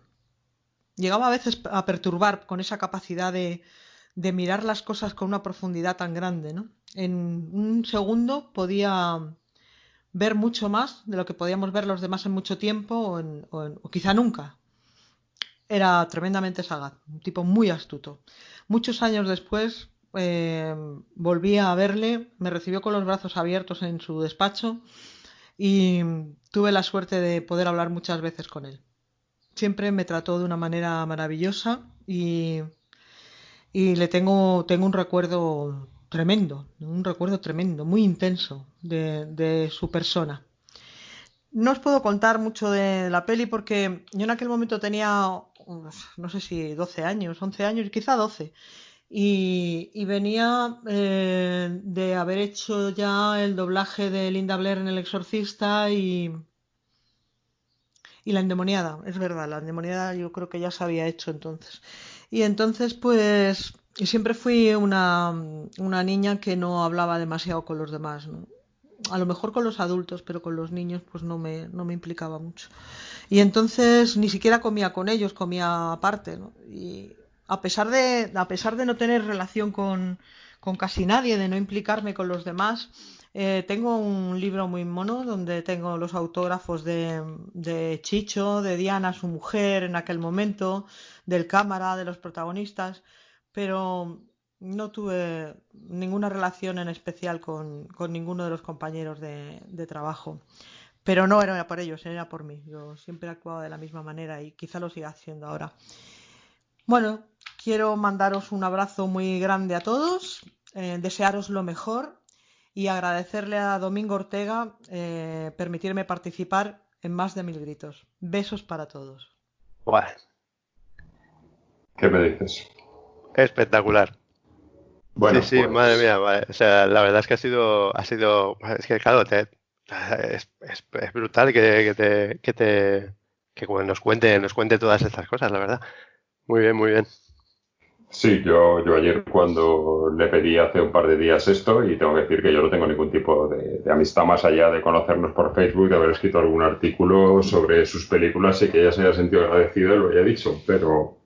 Llegaba a veces a perturbar con esa capacidad de mirar las cosas con una profundidad tan grande, ¿no? En un segundo podía ver mucho más de lo que podíamos ver los demás en mucho tiempo o quizá nunca. Era tremendamente sagaz, un tipo muy astuto. Muchos años después volví a verle, me recibió con los brazos abiertos en su despacho y tuve la suerte de poder hablar muchas veces con él. Siempre me trató de una manera maravillosa y le tengo un recuerdo tremendo, muy intenso de su persona. No os puedo contar mucho de la peli porque yo en aquel momento tenía, no sé si 12 años, 11 años, quizá 12. Y venía de haber hecho ya el doblaje de Linda Blair en El Exorcista y La Endemoniada, es verdad, La Endemoniada yo creo que ya se había hecho entonces. Y entonces pues siempre fui una niña que no hablaba demasiado con los demás, ¿no? A lo mejor con los adultos, pero con los niños pues no me implicaba mucho. Y entonces ni siquiera comía con ellos, comía aparte, ¿no? Y a pesar de no tener relación con casi nadie, de no implicarme con los demás, tengo un libro muy mono donde tengo los autógrafos de Chicho, de Diana, su mujer en aquel momento, del cámara, de los protagonistas, pero no tuve ninguna relación en especial con ninguno de los compañeros de trabajo. Pero no era por ellos, era por mí. Yo siempre he actuado de la misma manera y quizá lo siga haciendo ahora. Bueno, quiero mandaros un abrazo muy grande a todos, desearos lo mejor y agradecerle a Domingo Ortega permitirme participar en Más de 1000 gritos. Besos para todos. Bueno, ¿Qué me dices? espectacular. Bueno, Sí, pues, madre mía, vale. O sea, la verdad es que ha sido, es que claro, es brutal que nos cuente todas estas cosas, la verdad. Muy bien, muy bien. sí, yo ayer cuando le pedí hace un par de días esto, y tengo que decir que yo no tengo ningún tipo de amistad más allá de conocernos por Facebook, de haber escrito algún artículo sobre sus películas y que ella se haya sentido agradecida y lo haya dicho, pero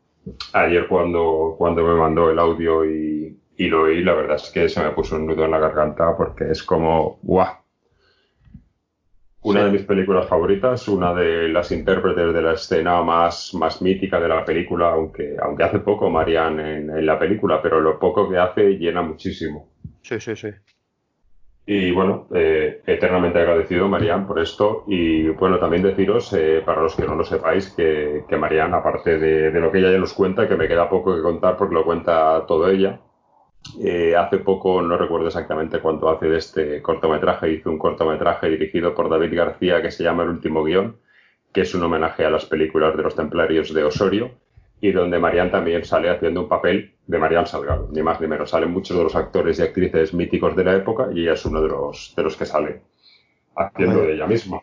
ayer cuando me mandó el audio y lo oí, la verdad es que se me puso un nudo en la garganta porque es como, ¡guau! Una Sí. de mis películas favoritas, una de las intérpretes de la escena más mítica de la película, aunque hace poco Marianne en la película, pero lo poco que hace llena muchísimo. Sí, sí, sí. Y bueno, eternamente agradecido, Marianne, por esto. Y bueno, también deciros, para los que no lo sepáis, que Marianne, aparte de lo que ella ya nos cuenta, que me queda poco que contar porque lo cuenta todo ella, hace poco, no recuerdo exactamente cuánto hace de este cortometraje, hizo un cortometraje dirigido por David García que se llama El último guión, que es un homenaje a las películas de los templarios de Osorio, y donde Marianne también sale haciendo un papel de Marian Salgado, ni más ni menos. Salen muchos de los actores y actrices míticos de la época y ella es uno de los que sale haciendo de ella misma.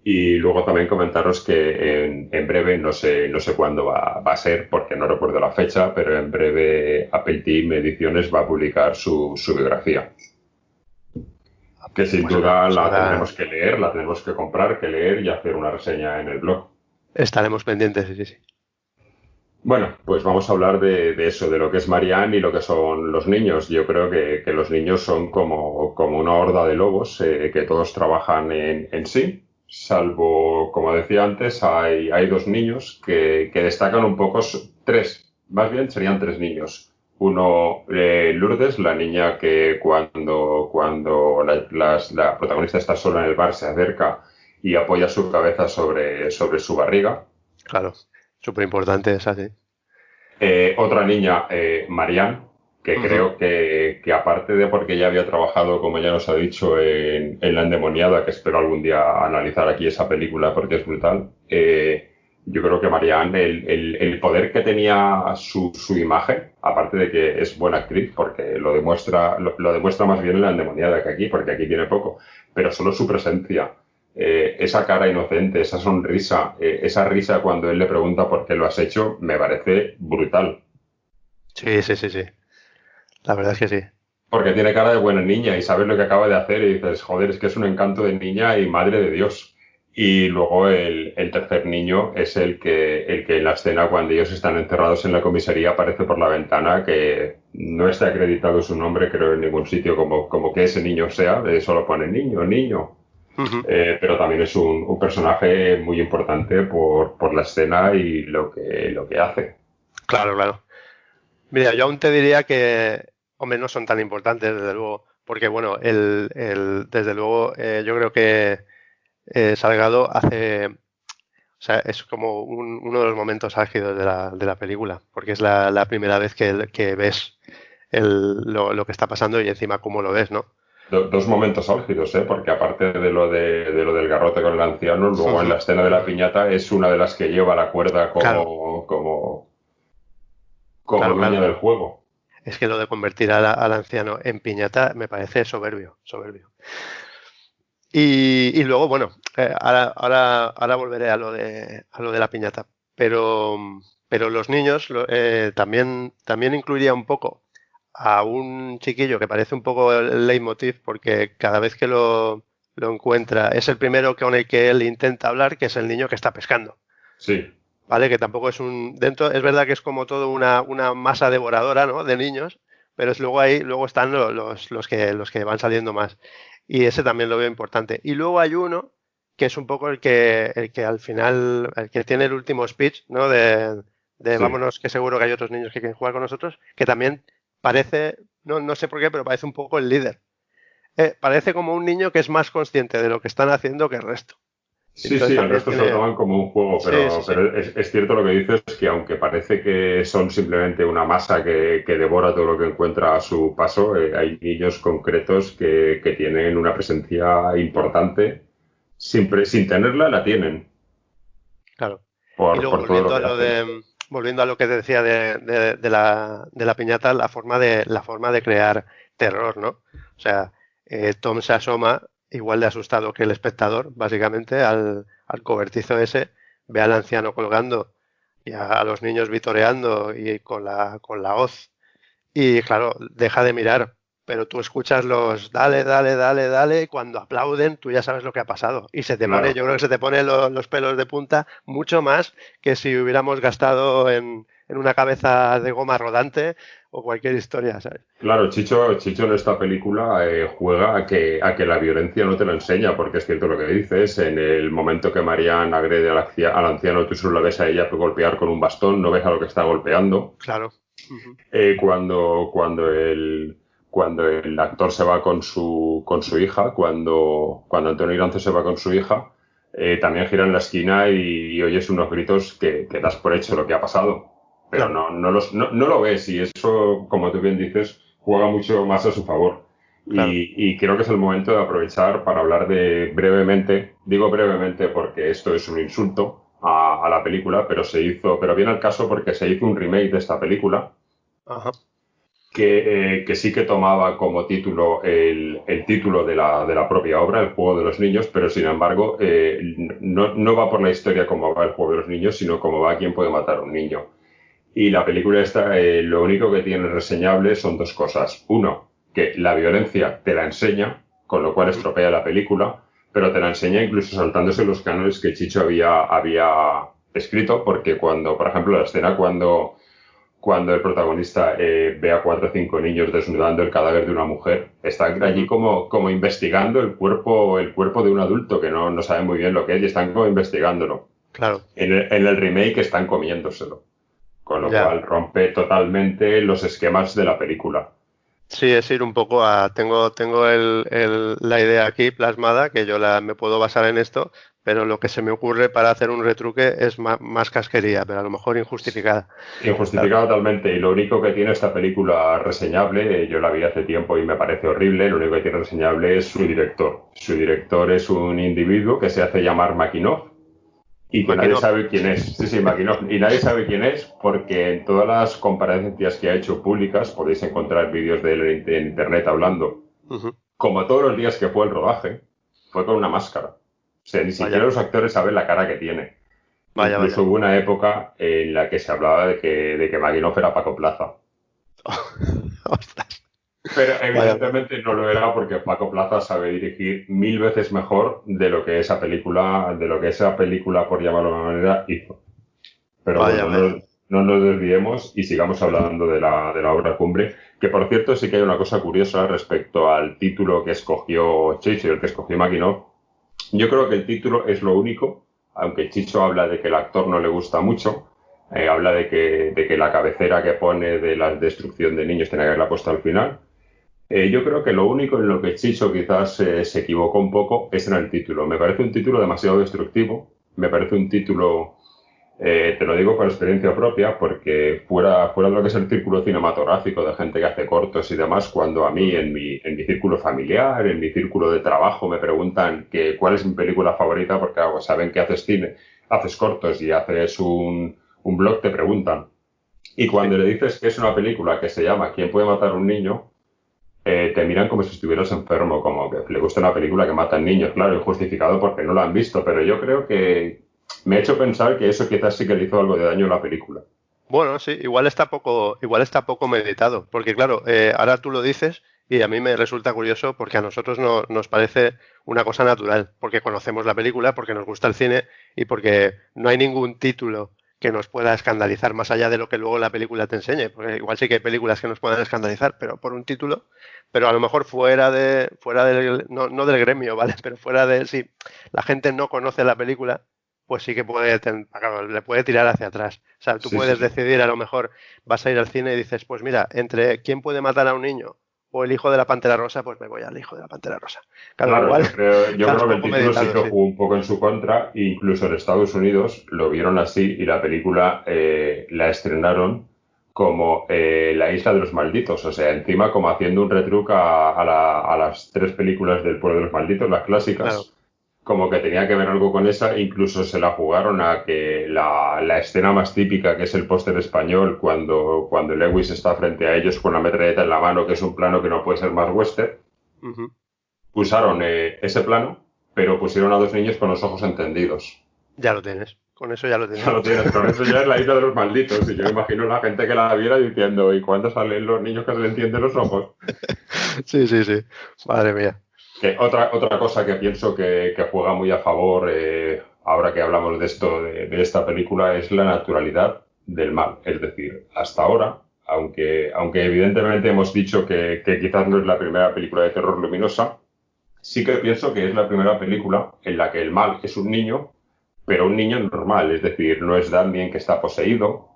Y luego también comentaros que en breve, no sé cuándo va a ser, porque no recuerdo la fecha, pero en breve Apple TV Ediciones va a publicar su biografía. Que sin duda la tendremos que leer, la tenemos que comprar, que leer y hacer una reseña en el blog. Estaremos pendientes, sí, sí. Bueno, pues vamos a hablar de eso, de lo que es Marianne y lo que son los niños. Yo creo que los niños son como una horda de lobos que todos trabajan en sí. Salvo, como decía antes, hay 2 niños que destacan un poco, 3, más bien serían 3 niños. Uno, Lourdes, la niña que cuando la protagonista está sola en el bar se acerca y apoya su cabeza sobre su barriga. Claro, súper importante esa, sí. Otra niña, Marianne, que creo que aparte de porque ya había trabajado, como ya nos ha dicho, en La Endemoniada, que espero algún día analizar aquí esa película porque es brutal, yo creo que Marianne, el poder que tenía su imagen, aparte de que es buena actriz, porque lo demuestra más bien en La endemoniada que aquí, porque aquí tiene poco, pero solo su presencia, esa cara inocente, esa sonrisa, esa risa cuando él le pregunta por qué lo has hecho, me parece brutal. Sí, sí, sí, sí. La verdad es que sí. Porque tiene cara de buena niña y sabes lo que acaba de hacer y dices, joder, es que es un encanto de niña y madre de Dios. Y luego el tercer niño es el que en la escena, cuando ellos están encerrados en la comisaría, aparece por la ventana, que no está acreditado su nombre, creo, en ningún sitio, como que ese niño sea, solo pone niño, niño. Ujú. Pero también es un personaje muy importante por la escena y lo que hace. Claro, claro. Mira, yo aún te diría que, hombre, no son tan importantes, desde luego, porque, bueno, desde luego, yo creo que Salgado hace, o sea, es como uno de los momentos álgidos de la película, porque es la primera vez que ves lo que está pasando y encima cómo lo ves, ¿no? Dos momentos álgidos, ¿eh? Porque aparte de lo del garrote con el anciano, luego en la escena de la piñata es una de las que lleva la cuerda Claro. como Claro, dueña claro. del juego. Es que lo de convertir al anciano en piñata me parece soberbio, soberbio. Y luego, bueno, ahora volveré a lo de la piñata, pero los niños también incluiría un poco a un chiquillo que parece un poco el leitmotiv, porque cada vez que lo encuentra es el primero con el que él intenta hablar, que es el niño que está pescando. Sí, ¿Vale? Que tampoco es es verdad que es como todo una masa devoradora, ¿no? De niños, pero luego están los que van saliendo más. Y ese también lo veo importante. Y luego hay uno que es un poco el que al final, el que tiene el último speech, ¿no? De sí. vámonos, que seguro que hay otros niños que quieren jugar con nosotros, que también parece, no sé por qué, pero parece un poco el líder. Parece como un niño que es más consciente de lo que están haciendo que el resto. Sí, Entonces sí, el también resto se lo tiene... toman como un juego, Sí, sí, sí. pero es cierto lo que dices, que aunque parece que son simplemente una masa que devora todo lo que encuentra a su paso, hay niños concretos que tienen una presencia importante, sin tenerla, la tienen, Claro. Y por, luego por todo lo que hacen. volviendo a lo que te decía de la piñata, la forma de crear terror, ¿no? O sea, Tom se asoma igual de asustado que el espectador, básicamente, al cobertizo ese, ve al anciano colgando y a los niños vitoreando y con la hoz. Y claro, deja de mirar, pero tú escuchas los dale, dale, dale, dale, y cuando aplauden tú ya sabes lo que ha pasado. Y Claro. yo creo que se te ponen los pelos de punta mucho más que si hubiéramos gastado en una cabeza de goma rodante o cualquier historia, ¿sabes? Claro, Chicho en esta película juega a que la violencia no te lo enseña, porque es cierto lo que dices, en el momento que Marianne agrede al anciano, tú solo ves a ella golpear con un bastón, no ves a lo que está golpeando. Claro. Ujú. Cuando el actor se va con su hija, cuando Antonio Iranzo se va con su hija, también gira en la esquina y oyes unos gritos que das por hecho lo que ha pasado. Pero Claro, no lo ves y eso, como tú bien dices, juega mucho más a su favor. claro. Y creo que es el momento de aprovechar para hablar brevemente, digo brevemente porque esto es un insulto a la película, pero viene al caso porque se hizo un remake de esta película Ajá. que sí que tomaba como título el título de la propia obra, El juego de los niños, pero sin embargo no va por la historia como va El juego de los niños, sino como va Quién puede matar a un niño. Y la película esta, lo único que tiene reseñable son dos cosas. Uno, que la violencia te la enseña, con lo cual Ujú. estropea la película, pero te la enseña incluso saltándose los cánones que Chicho había escrito, porque por ejemplo, la escena cuando el protagonista ve a 4 o 5 niños desnudando el cadáver de una mujer, están allí Ujú. como investigando el cuerpo de un adulto que no sabe muy bien lo que es y están como investigándolo. Claro. En el remake están comiéndoselo, con lo Ya. cual rompe totalmente los esquemas de la película. Sí, es ir un poco tengo la idea aquí plasmada, que yo me puedo basar en esto, pero lo que se me ocurre para hacer un retruque es más casquería, pero a lo mejor injustificada. Claro, Injustificado totalmente, y lo único que tiene esta película reseñable, yo la vi hace tiempo y me parece horrible, lo único que tiene reseñable es su director. Su director es un individuo que se hace llamar Makinov y que nadie Maquinón. sabe quién es. Sí, Maquinón. Y nadie sabe quién es porque en todas las comparecencias que ha hecho públicas podéis encontrar vídeos de él en internet hablando. Ujú. Como todos los días que fue el rodaje, fue con una máscara. O sea, ni siquiera los actores saben la cara que tiene. Incluso hubo una época en la que se hablaba de que Maquinón era Paco Plaza. Ostras. Pero evidentemente no lo era porque Paco Plaza sabe dirigir 1000 veces mejor de lo que esa película, por llamarlo de una manera, hizo. Pero bueno, no nos desviemos y sigamos hablando de la obra cumbre, que por cierto sí que hay una cosa curiosa respecto al título que escogió Chicho y el que escogió Maquinón. Yo creo que el título es lo único, aunque Chicho habla de que el actor no le gusta mucho, habla de que la cabecera que pone de la destrucción de niños tiene que haberla puesto al final. Yo creo que lo único en lo que Chicho quizás se equivocó un poco es en el título. Me parece un título demasiado destructivo, me parece un título, te lo digo por experiencia propia, porque fuera de lo que es el círculo cinematográfico de gente que hace cortos y demás, cuando a mí en mi círculo familiar, en mi círculo de trabajo me preguntan cuál es mi película favorita, porque saben que haces cine, haces cortos y haces un blog, te preguntan. Y cuando le dices que es una película que se llama ¿Quién puede matar a un niño?, te miran como si estuvieras enfermo, como que le gusta una película que mata a niños, claro, injustificado porque no la han visto, pero yo creo que me ha hecho pensar que eso quizás sí que le hizo algo de daño a la película. Bueno, sí, igual está poco meditado, porque claro, ahora tú lo dices y a mí me resulta curioso porque a nosotros nos parece una cosa natural, porque conocemos la película, porque nos gusta el cine y porque no hay ningún título que nos pueda escandalizar más allá de lo que luego la película te enseñe, porque igual sí que hay películas que nos puedan escandalizar, pero por un título, pero a lo mejor fuera del, no del gremio, ¿vale? Pero fuera de, si la gente no conoce la película, pues sí que le puede tirar hacia atrás. O sea, tú puedes decidir, a lo mejor vas a ir al cine y dices, pues mira, entre ¿quién puede matar a un niño? O el hijo de la Pantera Rosa, pues me voy al hijo de la Pantera Rosa. Claro, igual, yo creo que el título sí que jugó un poco en su contra, e incluso en Estados Unidos lo vieron así y la película la estrenaron como La Isla de los Malditos, o sea, encima como haciendo un retruque a las 3 películas del Pueblo de los Malditos, las clásicas. Claro. Como que tenía que ver algo con esa, incluso se la jugaron a que la escena más típica, que es el póster español, cuando Lewis está frente a ellos con la metralleta en la mano, que es un plano que no puede ser más western, usaron ese plano, pero pusieron a 2 niños con los ojos encendidos. Ya lo tienes, con eso ya lo tienes. Ya lo tienes, con eso ya es la Isla de los Malditos, y yo imagino la gente que la viera diciendo, ¿y cuándo salen los niños que se le encienden los ojos? Sí, madre mía. Otra cosa que pienso que juega muy a favor, ahora que hablamos de esto, de esta película, es la naturalidad del mal. Es decir, hasta ahora, aunque evidentemente hemos dicho que quizás no es la primera película de terror luminosa, sí que pienso que es la primera película en la que el mal es un niño, pero un niño normal. Es decir, no es Damien que está poseído,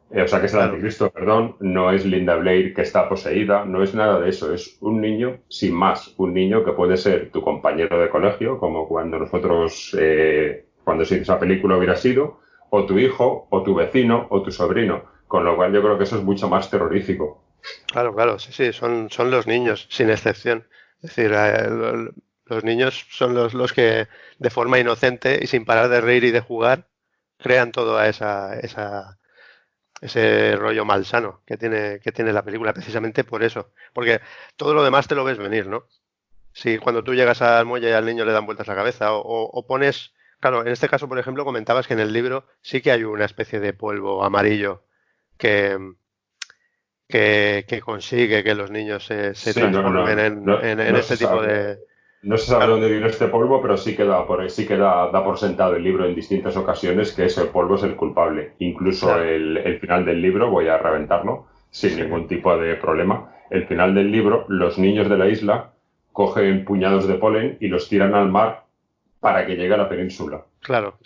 o sea, que es el anticristo, perdón, no es Linda Blair que está poseída, no es nada de eso, es un niño sin más, un niño que puede ser tu compañero de colegio, como cuando nosotros, cuando se hizo esa película hubiera sido, o tu hijo, o tu vecino, o tu sobrino, con lo cual yo creo que eso es mucho más terrorífico. Claro, sí, son los niños, sin excepción. Es decir, los niños son los que de forma inocente y sin parar de reír y de jugar, crean toda ese rollo malsano que tiene la película, precisamente por eso. Porque todo lo demás te lo ves venir, ¿no? Si cuando tú llegas al muelle y al niño le dan vueltas la cabeza o pones... Claro, en este caso, por ejemplo, comentabas que en el libro sí que hay una especie de polvo amarillo que consigue que los niños se transformen en este tipo de... No se sabe dónde viene este polvo, pero sí que da por sentado el libro en distintas ocasiones que ese polvo es el culpable. Incluso el final del libro, voy a reventarlo sin ningún tipo de problema. El final del libro, los niños de la isla cogen puñados de polen y los tiran al mar para que llegue a la península. Claro.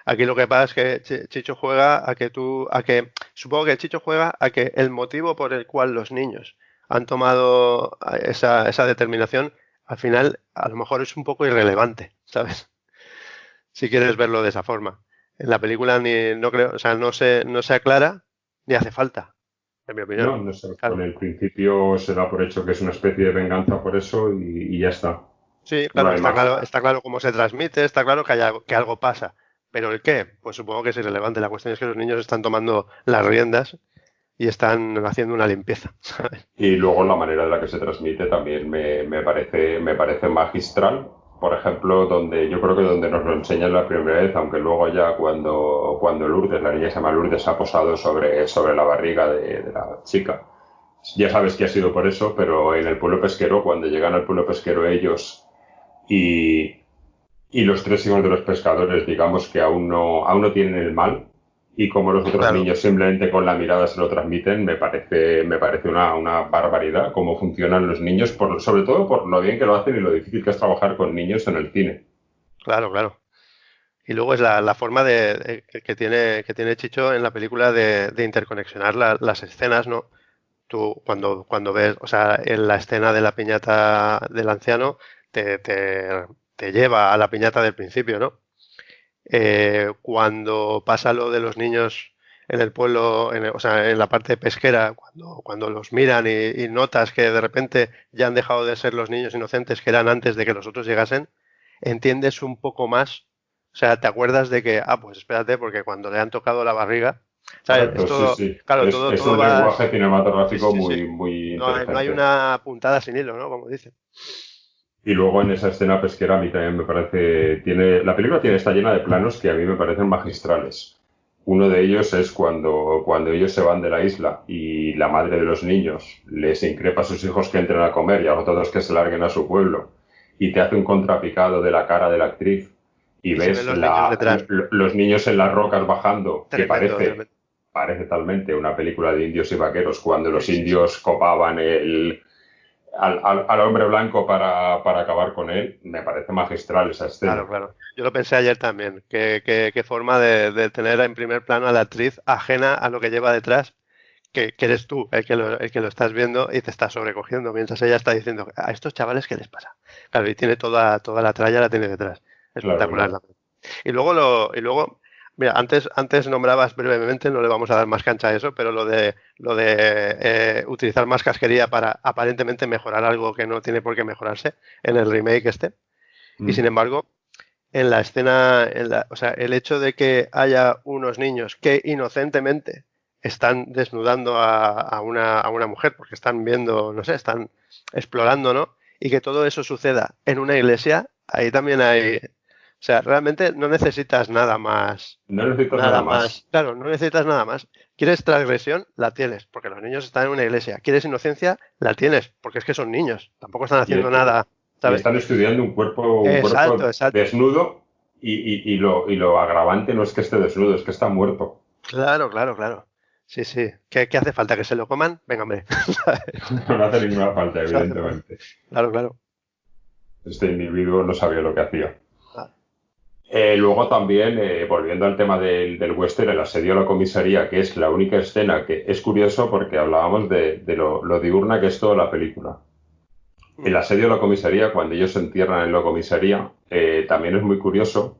Aquí lo que pasa es que Chicho juega supongo que Chicho juega a que el motivo por el cual los niños han tomado esa determinación, al final a lo mejor es un poco irrelevante, ¿sabes? Si quieres verlo de esa forma. En la película no se aclara ni hace falta, en mi opinión. No sé. Claro. Con el principio se da por hecho que es una especie de venganza por eso y ya está. Sí, No claro, hay más. está claro cómo se transmite, está claro que algo pasa. Pero el qué, pues supongo que es irrelevante. La cuestión es que los niños están tomando las riendas y están haciendo una limpieza, ¿sabes? Y luego la manera en la que se transmite también me parece magistral. Por ejemplo, donde yo creo que donde nos lo enseñan la primera vez, aunque luego ya cuando Lourdes, la niña se llama Lourdes, ha posado sobre la barriga de la chica. Ya sabes que ha sido por eso, pero en el pueblo pesquero, cuando llegan al pueblo pesquero ellos y, y los tres hijos de los pescadores, digamos que aún no tienen el mal, y como los otros Claro, niños simplemente con la mirada se lo transmiten, me parece una barbaridad cómo funcionan los niños, sobre todo por lo bien que lo hacen y lo difícil que es trabajar con niños en el cine. claro, claro. Y luego es la forma que tiene Chicho en la película de interconexionar las escenas, ¿no? Tú cuando ves, o sea, en la escena de la piñata del anciano, te, te, te lleva a la piñata del principio, ¿no? Cuando pasa lo de los niños en el pueblo, o sea, en la parte pesquera, cuando los miran y notas que de repente ya han dejado de ser los niños inocentes que eran antes de que los otros llegasen, entiendes un poco más, o sea, te acuerdas de que, pues espérate, porque cuando le han tocado la barriga, ¿sabes? Es Correcto, sí, todo, sí. claro, Es todo un va, lenguaje sí, cinematográfico sí, sí. muy No hay inteligente. una puntada sin hilo, ¿no? Como dicen. Y luego en esa escena pesquera a mí también me parece, la película está llena de planos que a mí me parecen magistrales. Uno de ellos es cuando ellos se van de la isla y la madre de los niños les increpa a sus hijos que entren a comer y a los otros que se larguen a su pueblo y te hace un contrapicado de la cara de la actriz y Y se ven ves los niños detrás. los niños en las rocas bajando, que Tremendo, tremendo. parece talmente una película de indios y vaqueros cuando Sí, los sí, sí. indios copaban al hombre blanco para acabar con él, me parece magistral esa Claro, escena. claro. Yo lo pensé ayer también. Qué forma de tener en primer plano a la actriz ajena a lo que lleva detrás, que eres tú el que lo estás viendo y te estás sobrecogiendo, mientras ella está diciendo, a estos chavales, ¿qué les pasa? Claro, y tiene toda la tralla la tiene detrás. Claro, Espectacular claro. también. Y luego, mira, antes nombrabas brevemente, no le vamos a dar más cancha a eso, pero lo de utilizar más casquería para aparentemente mejorar algo que no tiene por qué mejorarse en el remake este. Y sin Mm. embargo, en la escena, o sea, el hecho de que haya unos niños que inocentemente están desnudando a una mujer porque están viendo, no sé, están explorando, ¿no? Y que todo eso suceda en una iglesia, ahí también hay, o sea, realmente no necesitas No necesitas nada nada más. más, claro, no necesitas nada más. ¿Quieres transgresión? La tienes, porque los niños están en una iglesia. ¿Quieres inocencia? La tienes, porque es que son niños, tampoco están Y, haciendo nada, y ¿sabes? están estudiando un Exacto, cuerpo exacto. desnudo y lo agravante no es que esté desnudo, es que está muerto. Claro, claro, claro. Sí, sí. ¿Qué hace falta? ¿Que se lo coman? Venga, hombre. ¿Sabes? No hace ninguna falta, No hace falta. evidentemente. Claro, claro. Este individuo no sabía lo que hacía. Ah, Luego también, volviendo al tema del western, el asedio a la comisaría, que es la única escena que es curioso porque hablábamos de lo diurna que es toda la película. El mm, asedio a la comisaría, cuando ellos se entierran en la comisaría, también es muy curioso,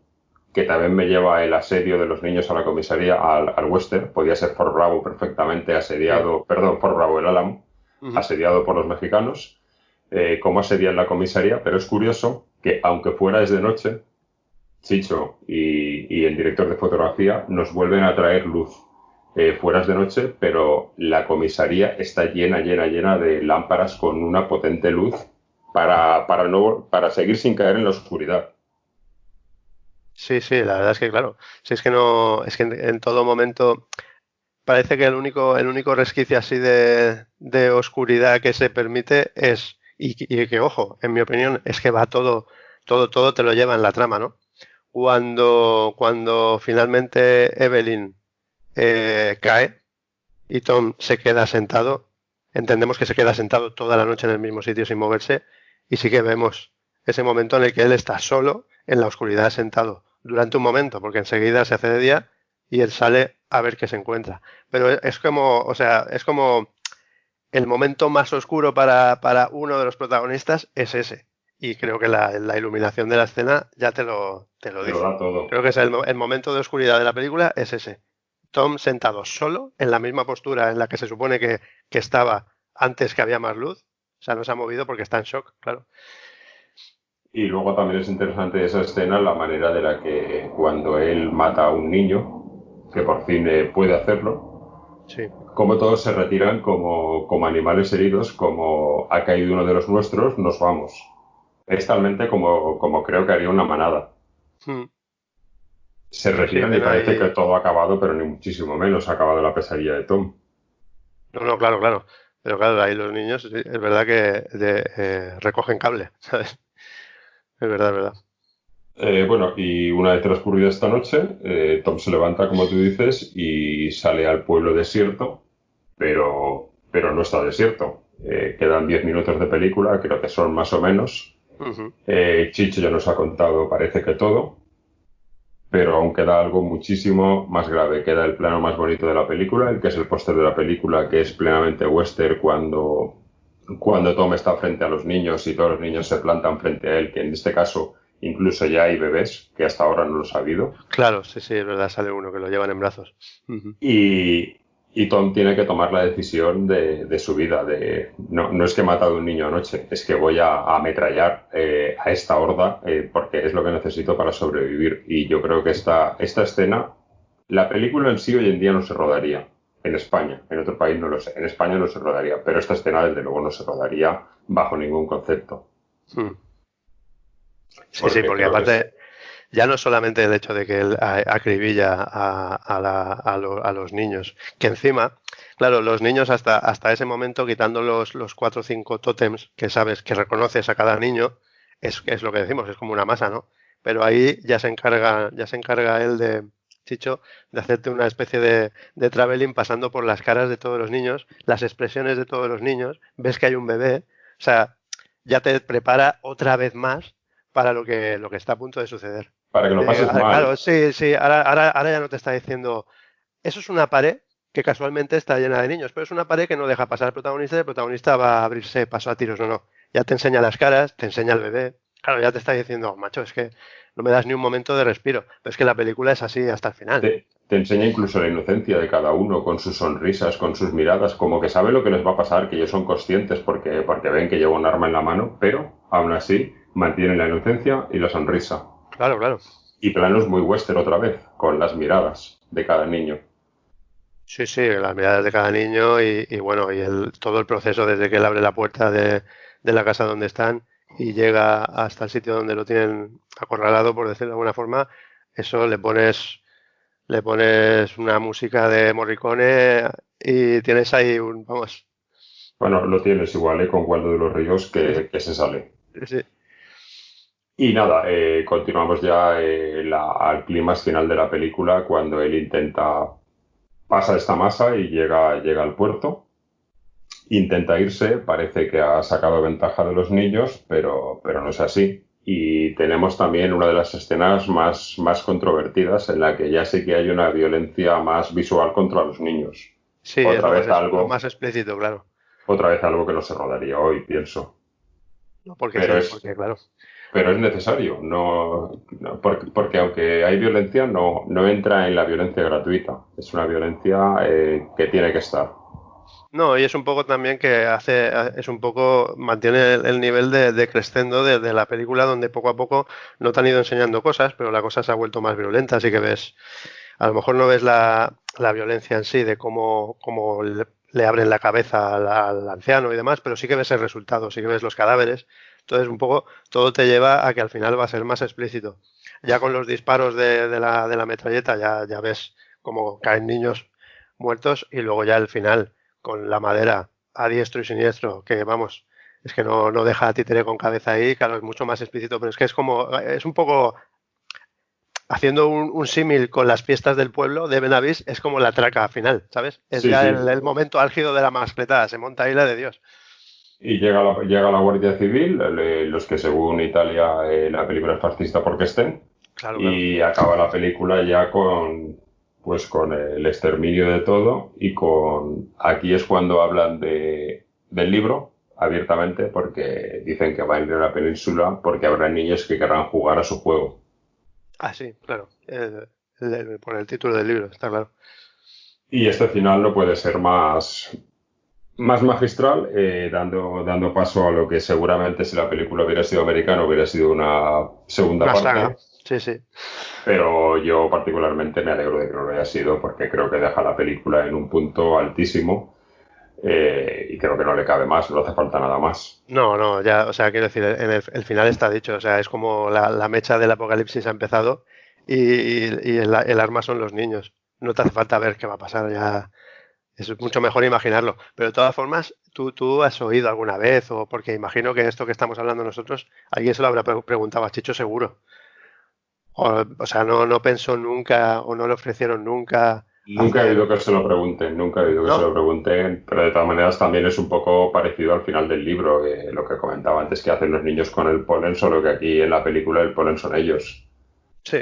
que también me lleva el asedio de los niños a la comisaría al western. Podía ser Fort Bravo perfectamente sí. asediado, perdón, Fort Bravo, el Álamo, Ujú. asediado por los mexicanos, cómo asedian la comisaría, pero es curioso que aunque fuera desde noche, Chicho y el director de fotografía nos vuelven a traer luz. Fuera es de noche, pero la comisaría está llena, llena, llena de lámparas con una potente luz para seguir sin caer en la oscuridad. Sí, sí, la verdad es que claro. Si es que no, es que en todo momento parece que el único resquicio así de oscuridad que se permite es, y que ojo, en mi opinión, es que va todo te lo lleva en la trama, ¿no? Cuando finalmente Evelyn cae y Tom se queda sentado, entendemos que se queda sentado toda la noche en el mismo sitio sin moverse y sí que vemos ese momento en el que él está solo en la oscuridad sentado durante un momento, porque enseguida se hace de día y él sale a ver qué se encuentra. Pero es como, o sea, es como el momento más oscuro para uno de los protagonistas es ese. Y creo que la iluminación de la escena ya te lo Te lo dice. da todo. Creo que es el momento de oscuridad de la película es ese. Tom sentado solo, en la misma postura en la que se supone que estaba antes que había más luz. O sea, no se ha movido porque está en shock, claro. Y luego también es interesante esa escena la manera de la que cuando él mata a un niño, que por fin puede hacerlo, Sí. como todos se retiran como animales heridos, como ha caído uno de los nuestros, nos vamos. Es talmente como creo que haría una manada. Mm. Se Sí, sí, retiran y ven parece que ahí. todo ha acabado, pero ni muchísimo menos ha acabado la pesadilla de Tom. No, no, claro, claro. Pero claro, ahí los niños, sí, es verdad que recogen cable, ¿sabes? Es verdad, es verdad. Bueno, y una vez transcurrida esta noche, Tom se levanta, como tú dices, y sale al pueblo desierto, pero no está desierto. Quedan 10 minutos de película, creo que son más o menos. Ujú. Chicho ya nos ha contado, parece que todo, pero aún queda algo muchísimo más grave. Queda el plano más bonito de la película, el que es el póster de la película, que es plenamente western cuando Tom está frente a los niños y todos los niños se plantan frente a él, que en este caso incluso ya hay bebés, que hasta ahora no los ha habido. Claro, sí, sí, es verdad, sale uno que lo llevan en brazos. Ujú. Y Tom tiene que tomar la decisión de su vida. No es que he matado a un niño anoche, es que voy a ametrallar a esta horda porque es lo que necesito para sobrevivir. Y yo creo que esta escena, la película en sí hoy en día no se rodaría. En España, en otro país no lo sé. En España no se rodaría, pero esta escena desde luego no se rodaría bajo ningún concepto. Mm. Sí, sí, Porque porque creo que es, aparte ya no solamente el hecho de que él acribilla a los niños, que encima, claro, los niños hasta ese momento, quitando los 4 o 5 tótems que sabes, que reconoces a cada niño, es lo que decimos, es como una masa, ¿no? Pero ahí ya se encarga él de, Chicho, de hacerte una especie de traveling pasando por las caras de todos los niños, las expresiones de todos los niños, ves que hay un bebé, o sea, ya te prepara otra vez más para lo que está a punto de suceder. para que lo pases mal. Claro, sí, sí, ahora ya no te está diciendo, eso es una pared que casualmente está llena de niños, pero es una pared que no deja pasar al protagonista y el protagonista va a abrirse paso a tiros, no, no. Ya te enseña las caras, te enseña el bebé. Claro, ya te está diciendo, macho, es que no me das ni un momento de respiro. Pero es que la película es así hasta el final. Te enseña incluso la inocencia de cada uno, con sus sonrisas, con sus miradas, como que sabe lo que les va a pasar, que ellos son conscientes porque ven que lleva un arma en la mano, pero aún así mantienen la inocencia y la sonrisa. Claro, claro. Y planos muy western otra vez, con las miradas de cada niño. Sí, sí, las miradas de cada niño y bueno, todo el proceso desde que él abre la puerta de la casa donde están y llega hasta el sitio donde lo tienen acorralado, por decirlo de alguna forma, eso le pones una música de Morricone y tienes ahí vamos, Bueno, lo tienes igual, ¿eh? Con Waldo de los Ríos sí, que se sale. sí, Y nada, continuamos ya al clímax final de la película cuando él pasa esta masa y llega al puerto. Intenta irse, parece que ha sacado ventaja de los niños, pero no es así. Y tenemos también una de las escenas más controvertidas en la que ya sí que hay una violencia más visual contra los niños. sí, es Otra vez lo algo, más explícito, claro. otra vez algo que no se rodaría hoy, pienso. No, porque Pero sí, es, porque claro. pero es necesario, porque aunque hay violencia, no entra en la violencia gratuita. Es una violencia que tiene que estar. No, y es un poco también que es un poco, mantiene el nivel de crescendo de la película, donde poco a poco no te han ido enseñando cosas, pero la cosa se ha vuelto más violenta, así que ves, a lo mejor no ves la violencia en sí, de cómo le abren la cabeza al anciano y demás, pero sí que ves el resultado, sí que ves los cadáveres. Entonces, un poco todo te lleva a que al final va a ser más explícito. Ya con los disparos de la metralleta ya ves cómo caen niños muertos y luego ya el final con la madera a diestro y siniestro, que vamos, es que no deja a títere con cabeza ahí, claro, es mucho más explícito, pero es que es un poco haciendo un símil con las fiestas del pueblo de Benavís, es como la traca final, ¿sabes? Es Sí, ya sí. el momento álgido de la mascletada, se monta ahí la de Dios. Y llega la Guardia Civil, los que según Italia la película es fascista porque estén, Claro, claro. y acaba la película ya con el exterminio de todo y aquí es cuando hablan del libro abiertamente porque dicen que va a ir a la península porque habrá niños que querrán jugar a su juego. Ah, sí, claro. Por el título del libro, está claro. Y este final no puede ser más magistral, dando paso a lo que seguramente si la película hubiera sido americana hubiera sido una segunda Una parte. saga. Sí, sí. Pero yo particularmente me alegro de que no lo haya sido porque creo que deja la película en un punto altísimo y creo que no le cabe más, no hace falta nada más. No, no, ya, o sea, quiero decir, el final está dicho, o sea, es como la mecha del apocalipsis ha empezado y el arma son los niños. No te hace falta ver qué va a pasar, ya es mucho mejor imaginarlo. Pero de todas formas, tú has oído alguna vez, o porque imagino que esto que estamos hablando nosotros, alguien se lo habrá preguntado a Chicho seguro. O sea, no pensó nunca o no le ofrecieron nunca Nunca he hacer... oído que se lo pregunten, nunca he oído que se ¿No? lo pregunten, pero de todas maneras también es un poco parecido al final del libro, lo que comentaba antes que hacen los niños con el polen, solo que aquí en la película el polen son ellos. Sí.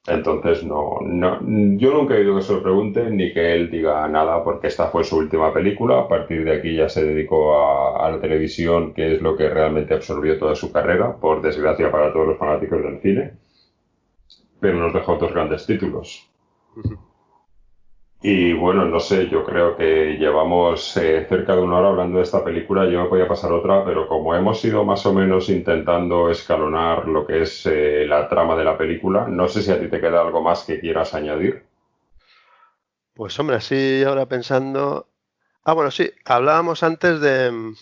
Entonces, yo nunca he oído que se lo pregunten ni que él diga nada, porque esta fue su última película. A partir de aquí ya se dedicó a la televisión, que es lo que realmente absorbió toda su carrera, por desgracia para todos los fanáticos del cine. Pero nos dejó dos grandes títulos. Y bueno, no sé, yo creo que llevamos cerca de una hora hablando de esta película. Yo me podía pasar otra, pero como hemos ido más o menos intentando escalonar lo que es la trama de la película, no sé si a ti te queda algo más que quieras añadir. Pues hombre, así ahora pensando... Ah, bueno, sí, hablábamos antes de...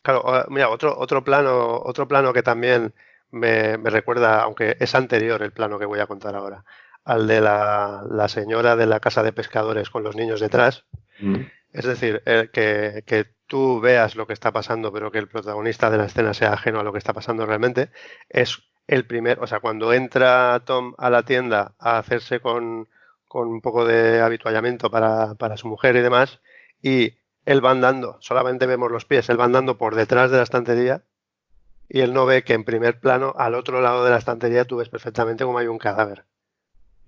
Claro, mira, otro plano que también me recuerda, aunque es anterior el plano que voy a contar ahora, al de la señora de la casa de pescadores con los niños detrás. Mm. Es decir, que tú veas lo que está pasando, pero que el protagonista de la escena sea ajeno a lo que está pasando realmente, es el primer, o sea, cuando entra Tom a la tienda a hacerse con un poco de habituallamiento para su mujer y demás, y él va andando, solamente vemos los pies, él va andando por detrás de la estantería y él no ve que en primer plano, al otro lado de la estantería, tú ves perfectamente cómo hay un cadáver.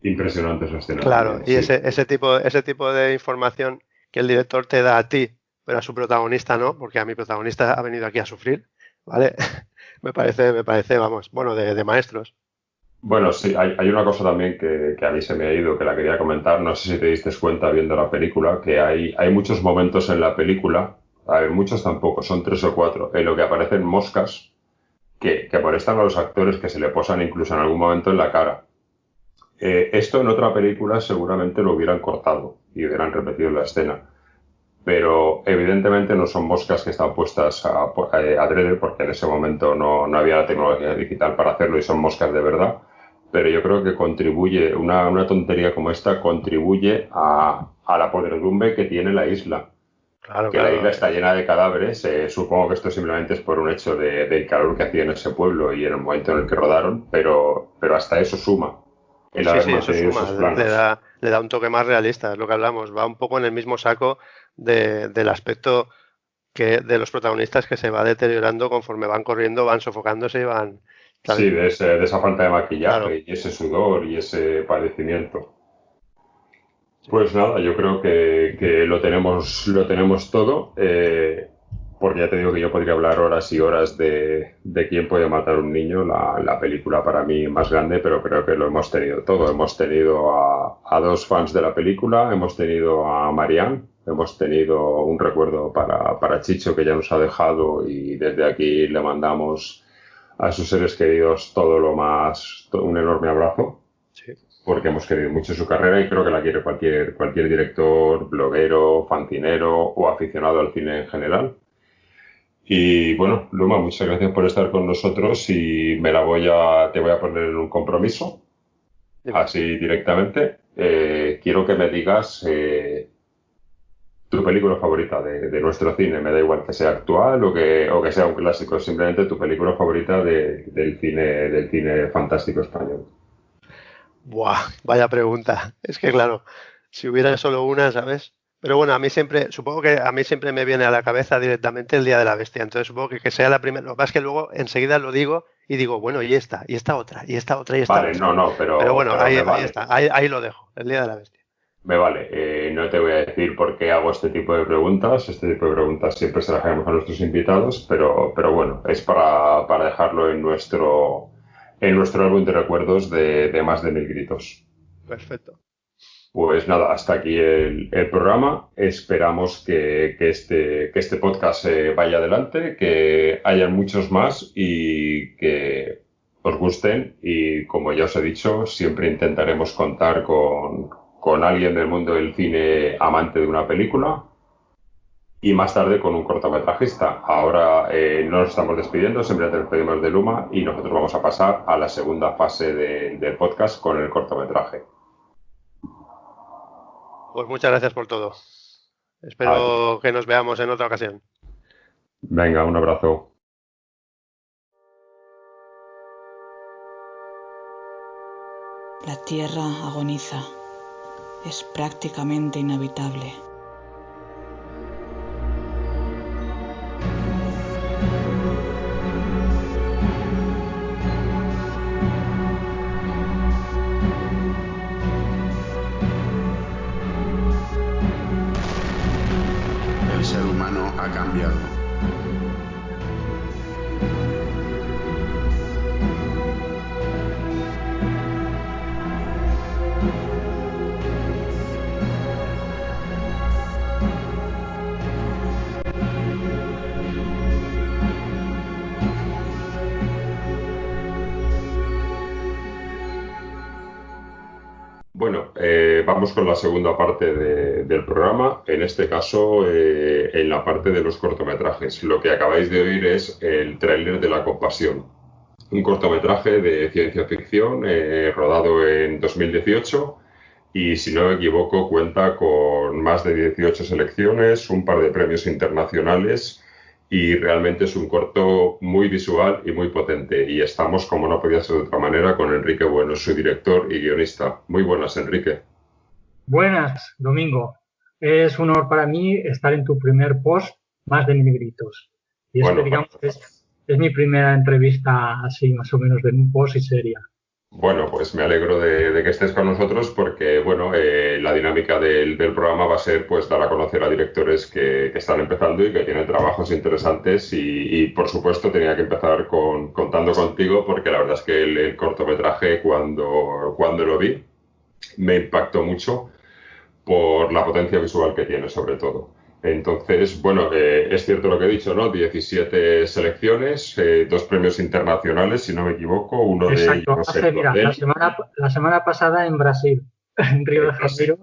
Impresionante esa escena Claro, también, y sí. ese tipo de información que el director te da a ti, pero a su protagonista no, porque a mi protagonista ha venido aquí a sufrir, ¿vale? Me parece, vamos, bueno, de maestros. Bueno, sí, hay una cosa también que a mí se me ha ido, que la quería comentar. No sé si te diste cuenta viendo la película, que hay muchos momentos en la película, a ver, muchos tampoco, son 3 o 4, en lo que aparecen moscas que molestan a los actores, que se le posan incluso en algún momento en la cara. Esto en otra película seguramente lo hubieran cortado y hubieran repetido la escena. Pero evidentemente no son moscas que están puestas adrede, porque en ese momento no había la tecnología digital para hacerlo y son moscas de verdad. Pero yo creo que contribuye, una tontería como esta contribuye a la podredumbre que tiene la isla. Claro, Que la isla claro. está llena de cadáveres. Supongo que esto simplemente es por un hecho del calor que hacía en ese pueblo y en el momento en el que rodaron, pero hasta eso suma el Sí, haber sí, eso mantenido suma, esos planos. le da un toque más realista, es lo que hablamos, va un poco en el mismo saco del aspecto que de los protagonistas que se va deteriorando conforme van corriendo, van sofocándose y van... Sí, ¿sabes? de esa falta de Claro. maquillaje y ese sudor y ese padecimiento. Sí. Pues nada, yo creo que lo tenemos todo, porque ya te digo que yo podría hablar horas y horas de quién puede matar a un niño, la película para mí más grande, pero creo que lo hemos tenido todo. Hemos tenido a dos fans de la película, hemos tenido a Marianne, hemos tenido un recuerdo para Chicho que ya nos ha dejado y desde aquí le mandamos a sus seres queridos un enorme abrazo Sí. porque hemos querido mucho su carrera y creo que la quiere cualquier director, bloguero, fancinero o aficionado al cine en general. Y bueno, Luma, muchas gracias por estar con nosotros y te voy a poner en un compromiso, Dime. así directamente. Quiero que me digas tu película favorita de nuestro cine, me da igual que sea actual o que sea un clásico, simplemente tu película favorita del cine fantástico español. Buah, vaya pregunta. Es que claro, si hubiera solo una, ¿sabes? Pero bueno, a mí siempre, supongo que a mí siempre me viene a la cabeza directamente el Día de la Bestia. Entonces supongo que sea la primera. Lo que pasa es que luego enseguida lo digo y digo, bueno, y esta otra, y esta otra, y esta Vale, otra. no, Pero bueno, pero me ahí vale. está, ahí lo dejo, el Día de la Bestia. Me vale, no te voy a decir por qué hago este tipo de preguntas. Este tipo de preguntas siempre se las hacemos a nuestros invitados, pero bueno, es para dejarlo en nuestro álbum de recuerdos de más de 1000 gritos. Perfecto. Pues nada, hasta aquí el programa. Esperamos que este podcast vaya adelante, que haya muchos más y que os gusten. Y como ya os he dicho, siempre intentaremos contar con alguien del mundo del cine amante de una película y más tarde con un cortometrajista. Ahora no nos estamos despidiendo, siempre nos despedimos de Luma y nosotros vamos a pasar a la segunda fase del podcast con el cortometraje. Pues muchas gracias por todo. Espero que nos veamos en otra ocasión. Venga, un abrazo. La Tierra agoniza. Es prácticamente inhabitable. El ser humano ha cambiado. Bueno, vamos con la segunda parte del programa, en este caso en la parte de los cortometrajes. Lo que acabáis de oír es el tráiler de La Compasión, un cortometraje de ciencia ficción rodado en 2018 y, si no me equivoco, cuenta con más de 18 selecciones, un par de premios internacionales y realmente es un corto muy visual y muy potente. Y estamos, como no podía ser de otra manera, con Enrique Bueno, su director y guionista. Muy buenas, Enrique. Buenas, Domingo. Es un honor para mí estar en tu primer post, Más de 1000 gritos. Y es Bueno, que, digamos, es mi primera entrevista así, más o menos, de un post y seria. Bueno, pues me alegro de que estés con nosotros porque, bueno, la dinámica del programa va a ser, pues, dar a conocer a directores que están empezando y que tienen trabajos interesantes y por supuesto, tenía que empezar contando contigo porque la verdad es que el cortometraje, cuando lo vi, me impactó mucho por la potencia visual que tiene, sobre todo. Entonces, bueno, es cierto lo que he dicho, ¿no? 17 selecciones, 2 premios internacionales, si no me equivoco, uno Exacto. de ellos... Mira, la semana pasada en Brasil, en Río de Janeiro,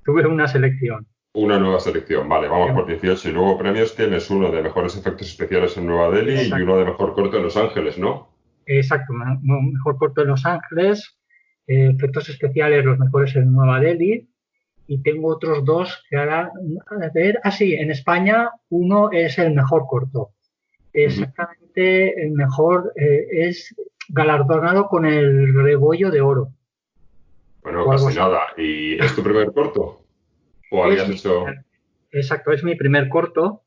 tuve una selección. Una nueva selección, vale, vamos por 18. Y luego premios tienes uno de mejores efectos especiales en Nueva Delhi. Exacto. Y uno de mejor corto en Los Ángeles, ¿no? Exacto, mejor corto en Los Ángeles, efectos especiales los mejores en Nueva Delhi. Y tengo otros 2 que ahora, a ver, sí, en España uno es el mejor corto. Exactamente, el mejor es galardonado con el Rebollo de Oro. Bueno, casi nada. ¿Y es tu primer corto? ¿O habías hecho...? Exacto, es mi primer corto.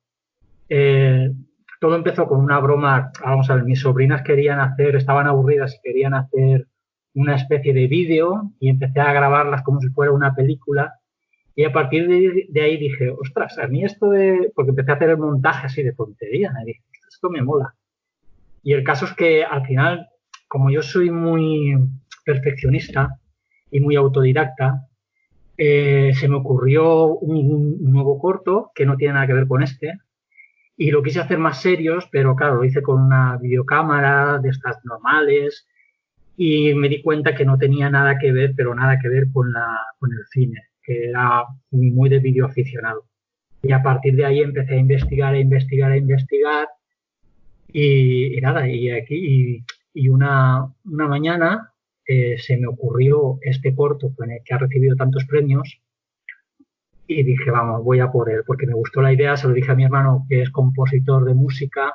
Todo empezó con una broma. Vamos a ver, mis sobrinas estaban aburridas y querían hacer una especie de vídeo y empecé a grabarlas como si fuera una película. Y a partir de ahí dije, ostras, a mí esto de... Porque empecé a hacer el montaje así de tontería. Y dije, esto me mola. Y el caso es que al final, como yo soy muy perfeccionista y muy autodidacta, se me ocurrió un nuevo corto que no tiene nada que ver con este. Y lo quise hacer más serios, pero claro, lo hice con una videocámara de estas normales. Y me di cuenta que no tenía nada que ver, pero nada que ver con el cine, que era muy de vídeo aficionado. Y a partir de ahí empecé a investigar y nada, y una mañana se me ocurrió este corto que ha recibido tantos premios y dije, vamos, voy a por él, porque me gustó la idea, se lo dije a mi hermano que es compositor de música,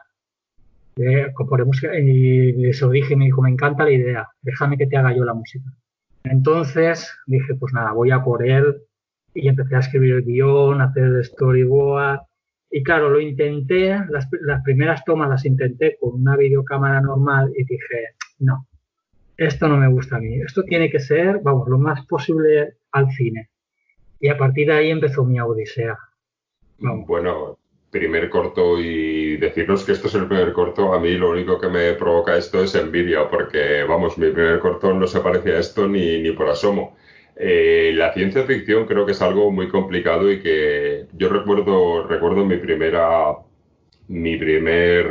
y se lo dije y me dijo, me encanta la idea, déjame que te haga yo la música. Entonces dije, pues nada, voy a por él y empecé a escribir el guión, a hacer el storyboard y claro, lo intenté, las primeras tomas las intenté con una videocámara normal y dije, no, esto no me gusta a mí, esto tiene que ser, vamos, lo más posible al cine. Y a partir de ahí empezó mi odisea. Vamos. Bueno, primer corto y decirnos que esto es el primer corto, a mí lo único que me provoca esto es envidia, porque, vamos, mi primer corto no se parece a esto ni por asomo. La ciencia ficción creo que es algo muy complicado y que yo recuerdo mi primer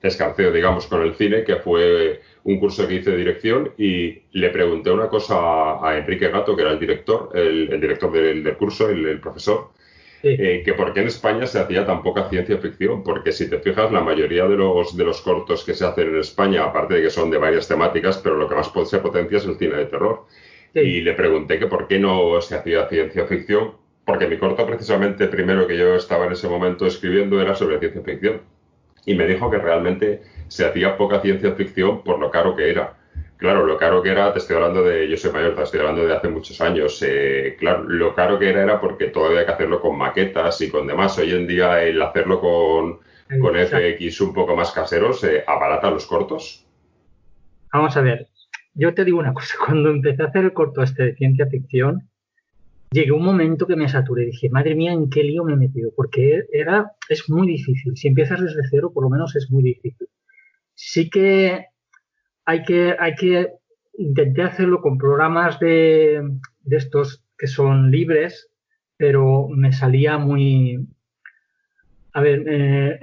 escarceo, digamos, con el cine, que fue un curso que hice de dirección y le pregunté una cosa a Enrique Gato, que era el director del curso, el profesor, que por qué en España se hacía tan poca ciencia ficción, porque si te fijas, la mayoría de los cortos que se hacen en España, aparte de que son de varias temáticas, pero lo que más se potencia es el cine de terror. Sí. Y le pregunté que por qué no se hacía ciencia ficción, porque mi corto precisamente primero que yo estaba en ese momento escribiendo era sobre ciencia ficción. Y me dijo que realmente se hacía poca ciencia ficción por lo caro que era. Claro, lo caro que era, yo soy mayor, te estoy hablando de hace muchos años. Claro, lo caro que era porque todavía hay que hacerlo con maquetas y con demás. Hoy en día el hacerlo con FX un poco más caseros abarata los cortos. Vamos a ver, yo te digo una cosa, cuando empecé a hacer el corto de ciencia ficción, llegué un momento que me saturé, dije, madre mía, ¿en qué lío me he metido? Porque es muy difícil, si empiezas desde cero, por lo menos es muy difícil. Sí que hay que intentar hacerlo con programas de estos que son libres, pero me salía muy... A ver,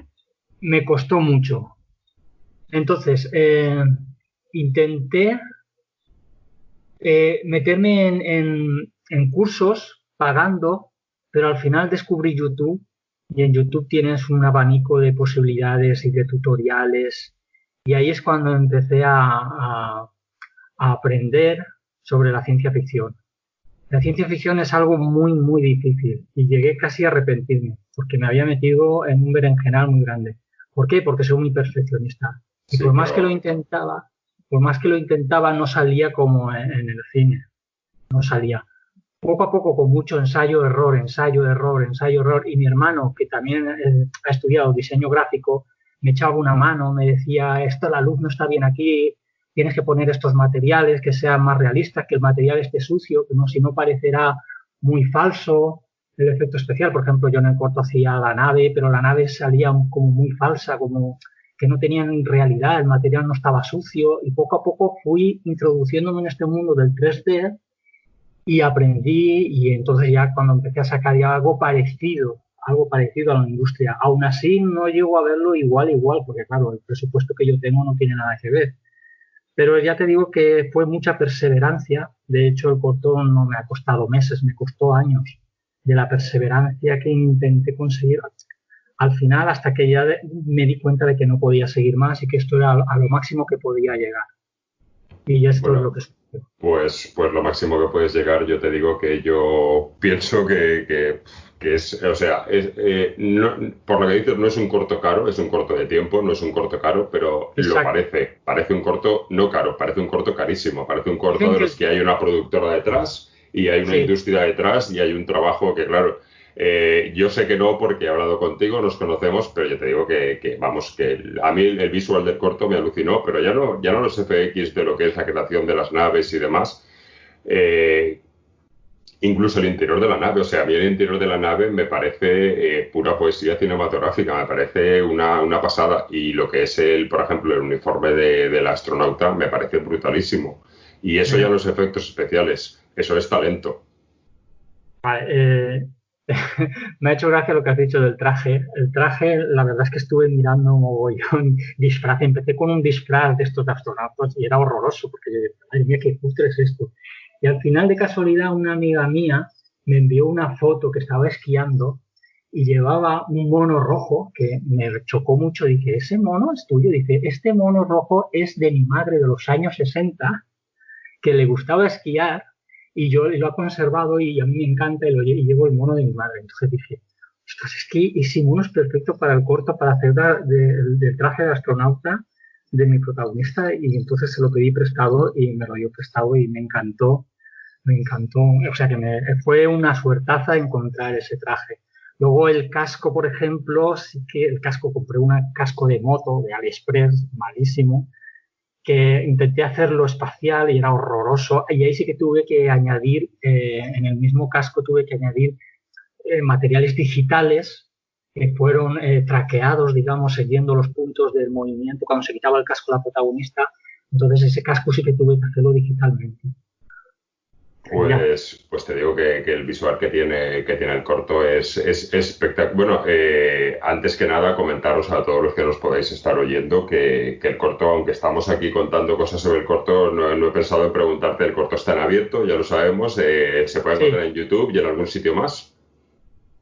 me costó mucho. Entonces, intenté meterme en cursos pagando, pero al final descubrí YouTube y en YouTube tienes un abanico de posibilidades y de tutoriales y ahí es cuando empecé a aprender sobre la ciencia ficción. La ciencia ficción es algo muy, muy difícil y llegué casi a arrepentirme porque me había metido en un berenjenal muy grande. ¿Por qué? Porque soy muy perfeccionista y sí, por más que lo intentaba no salía como en el cine, no salía. Poco a poco, con mucho ensayo, error, y mi hermano, que también ha estudiado diseño gráfico, me echaba una mano, me decía, la luz no está bien aquí, tienes que poner estos materiales que sean más realistas, que el material esté sucio, que si no parecerá muy falso el efecto especial. Por ejemplo, yo en el corto hacía la nave, pero la nave salía como muy falsa, como que no tenían realidad, el material no estaba sucio, y poco a poco fui introduciéndome en este mundo del 3D y aprendí, y entonces ya cuando empecé a sacar ya algo parecido a la industria. Aún así no llego a verlo igual, porque claro, el presupuesto que yo tengo no tiene nada que ver. Pero ya te digo que fue mucha perseverancia. De hecho, el corto no me ha costado meses, me costó años de la perseverancia que intenté conseguir al final, hasta que ya me di cuenta de que no podía seguir más y que esto era a lo máximo que podía llegar. Y esto es lo que sucedió. Pues lo máximo que puedes llegar, yo te digo que yo pienso que es, o sea, no, por lo que dices, no es un corto caro, es un corto de tiempo, no es un corto caro, pero exacto, lo parece un corto no caro, parece un corto carísimo, parece un corto de los que hay una productora detrás y hay una industria detrás y hay un trabajo que, claro, yo sé que no porque he hablado contigo, nos conocemos, pero yo te digo que a mí el visual del corto me alucinó, pero ya no los FX de lo que es la creación de las naves y demás, incluso el interior de la nave. O sea, a mí el interior de la nave me parece pura poesía cinematográfica, me parece una pasada, y lo que es por ejemplo, el uniforme del astronauta me parece brutalísimo, y eso ya los efectos especiales, eso es talento. Vale, me ha hecho gracia lo que has dicho del traje. El traje, la verdad es que estuve mirando un mogollón disfraz. Empecé con un disfraz de estos de astronautas y era horroroso porque yo dije, ay, mira qué cutre es esto. Y al final, de casualidad, una amiga mía me envió una foto que estaba esquiando y llevaba un mono rojo que me chocó mucho. Dije, ¿ese mono es tuyo? Dice, este mono rojo es de mi madre de los años 60 que le gustaba esquiar. Y yo lo he conservado y a mí me encanta y llevo el mono de mi madre. Entonces dije, ostras, es que ese mono es perfecto para el corto, para hacer del traje de astronauta de mi protagonista. Y entonces se lo pedí prestado y me lo dio prestado y me encantó. O sea que fue una suertaza encontrar ese traje. Luego el casco, por ejemplo, sí que el casco, compré un casco de moto de AliExpress, malísimo, que intenté hacerlo espacial y era horroroso, y ahí sí que tuve que añadir, en el mismo casco tuve que añadir materiales digitales que fueron traqueados, digamos, siguiendo los puntos del movimiento cuando se quitaba el casco la protagonista. Entonces ese casco sí que tuve que hacerlo digitalmente. Pues te digo que el visual que tiene el corto es espectacular. Bueno, antes que nada, comentaros a todos los que nos podáis estar oyendo que el corto, aunque estamos aquí contando cosas sobre el corto, no he pensado en preguntarte, el corto está en abierto, ya lo sabemos, se puede encontrar en YouTube y en algún sitio más.